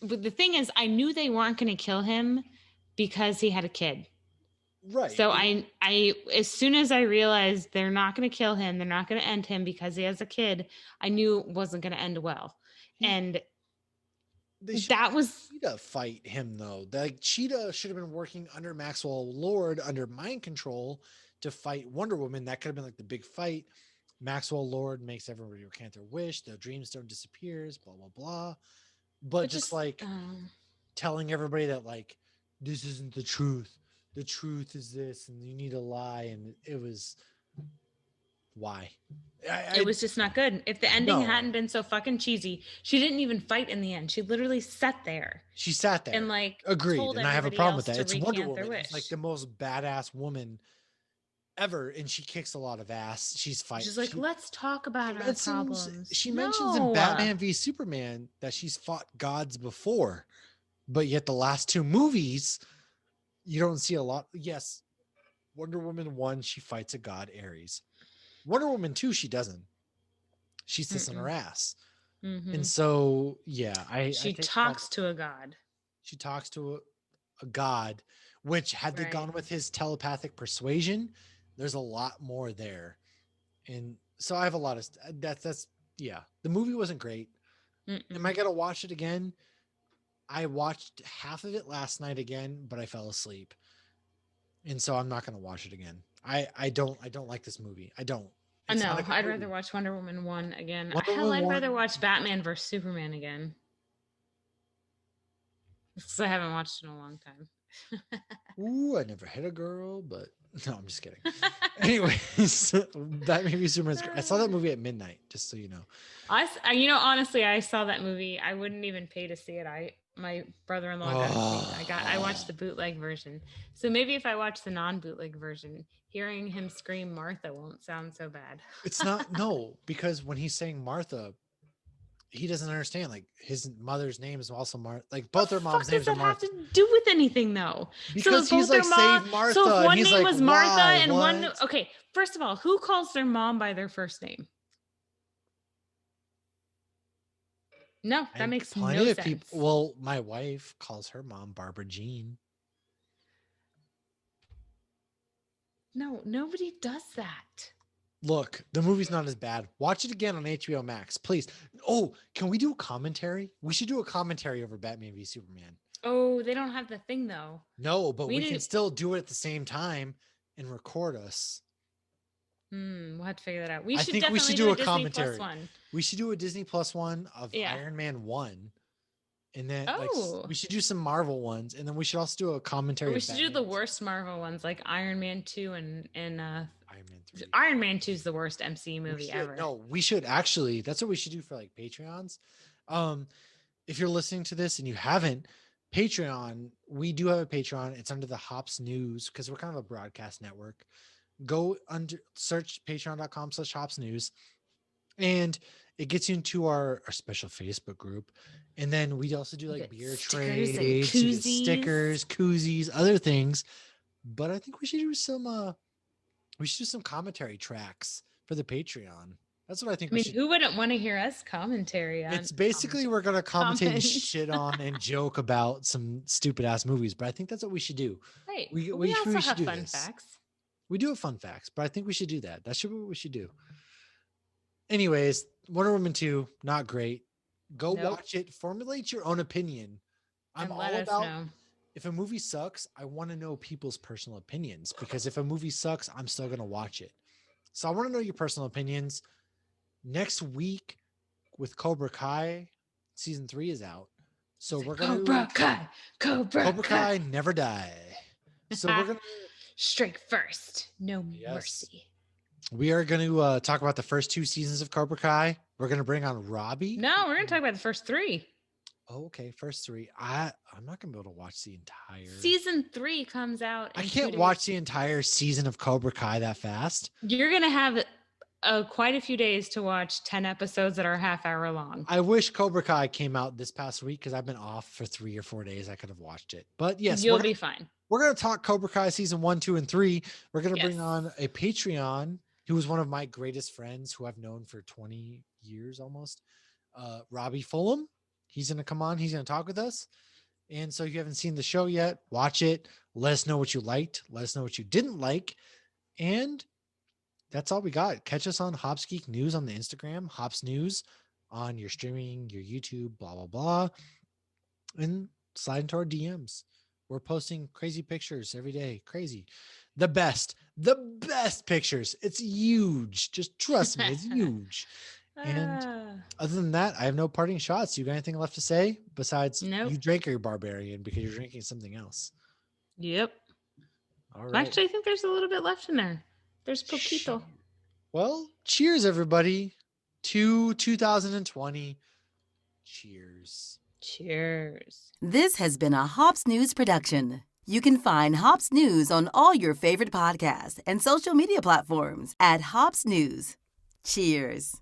But the thing is, I knew they weren't going to kill him because he had a kid. Right. So as soon as I realized they're not going to kill him, they're not going to end him because he has a kid, I knew it wasn't going to end well. He And they should that was Cheetah fight him though. Like Cheetah should have been working under Maxwell Lord under mind control to fight Wonder Woman. That could have been like the big fight. Maxwell Lord makes everybody recant their wish. The Dreamstone disappears. Blah blah blah. But but just just like telling everybody that like this isn't the truth. The truth is this, and you need to lie. And it was why. it I was just not good. If the ending no. hadn't been so fucking cheesy, she didn't even fight in the end. She literally sat there She sat and there. like Agreed. told And I have a everybody problem with else that. to It's Wonder recant their Woman. It's like wish. the most badass woman ever, and she kicks a lot of ass. She's like, let's talk She about our mentions problems. she mentions in No. Batman v Superman that she's fought gods before, but yet the last two movies you don't see a lot. Yes, Wonder Woman 1 she fights a god Ares. Wonder Woman 2 she doesn't. She sits on her Mm-mm. ass. And Mm-hmm. so yeah, I She take a problem talks with to that. a god. She talks to a god, which had they Right. gone with his telepathic persuasion, there's a lot more there. And so I have a lot of that's yeah. The movie wasn't great. Am I going to watch it again? I watched half of it last night again, but I fell asleep. And so I'm not going to watch it again. I don't like this movie. I don't. It's not a No, good I'd movie. rather watch Wonder Woman 1 again. Wonder Hell, Woman I'd rather 1. watch Batman vs Superman again. Because I haven't watched it in a long time. Ooh, I never hit a girl, but no, I'm just kidding. Anyways, that movie Superman's great. I saw that movie at midnight, just so you know. Honestly, I saw that movie. I wouldn't even pay to see it. My brother-in-law got it for me. I watched the bootleg version. So maybe if I watch the non-bootleg version, hearing him scream Martha won't sound so bad. It's not, no, because when he's saying Martha, he doesn't understand. Like his mother's name is also Martha. Like both their moms' names are Martha. What does that have to do with anything, though? Because he's like, save Martha. So if one and he's name like, was Martha why? and What? one, okay. First of all, who calls their mom by their first name? No, that makes no sense. People. Well, my wife calls her mom Barbara Jean. No, nobody does that. Look, the movie's not as bad. Watch it again on HBO Max, please. Oh, can we do a commentary? We should do a commentary over Batman v Superman. Oh, they don't have the thing though. No, but we can still do it at the same time and record us. We'll have to figure that out. I think we should do a commentary. We should do a Disney Plus one of Iron Man 1. And then we should do some Marvel ones, and then we should also do a commentary. We should do the worst Marvel ones, like Iron Man 2 and Iron Man 3. Iron Man 2 is the worst MCU movie ever. No, we should actually. That's what we should do for like Patreons. If you're listening to this and you haven't, Patreon, we do have a Patreon. It's under the Hops News because we're kind of a broadcast network. Go under search patreon.com/Hops News, and it gets you into our special Facebook group. And then we also do like beer trades, stickers, koozies, other things. But I think we should do some commentary tracks for the Patreon. That's what I think. Who wouldn't want to hear us commentary on? It's basically we're gonna commentate and shit on and joke about some stupid ass movies, but I think that's what we should do. Right. We also have fun facts. We do have fun facts, but I think we should do that. That should be what we should do. Anyways, Wonder Woman 2, not great. Go watch it. Formulate your own opinion. I'm all about, if a movie sucks, I want to know people's personal opinions, because if a movie sucks, I'm still going to watch it. So I want to know your personal opinions. Next week with Cobra Kai, season 3 is out. So we're going to Cobra Kai never die. So we're going to strike first. No mercy. We are going to talk about the first 2 seasons of Cobra Kai. We're going to bring on Robbie. No, we're going to talk about the first 3. Oh, okay, first 3. I'm not going to be able to watch the entire. Season 3 comes out. I can't watch the entire season of Cobra Kai that fast. You're going to have quite a few days to watch 10 episodes that are half-hour long. I wish Cobra Kai came out this past week because I've been off for 3 or 4 days. I could have watched it. But yes, you'll be fine. We're going to talk Cobra Kai season 1, 2, and 3. We're going to bring on a Patreon who is one of my greatest friends who I've known for 20 years almost. Robbie Fulham. He's going to come on. He's going to talk with us. And so if you haven't seen the show yet, watch it. Let us know what you liked. Let us know what you didn't like. And that's all we got. Catch us on Hops Geek News on the Instagram, Hops News on your streaming, your YouTube, blah, blah, blah. And slide into our DMs. We're posting crazy pictures every day. Crazy. The best pictures. It's huge. Just trust me, it's huge. And other than that, I have no parting shots. You got anything left to say besides you drank your Barbarian because you're drinking something else? Yep. All right. Actually, I think there's a little bit left in there. There's poquito. Well, cheers, everybody, to 2020. Cheers. Cheers. This has been a Hops News production. You can find Hops News on all your favorite podcasts and social media platforms at Hops News. Cheers.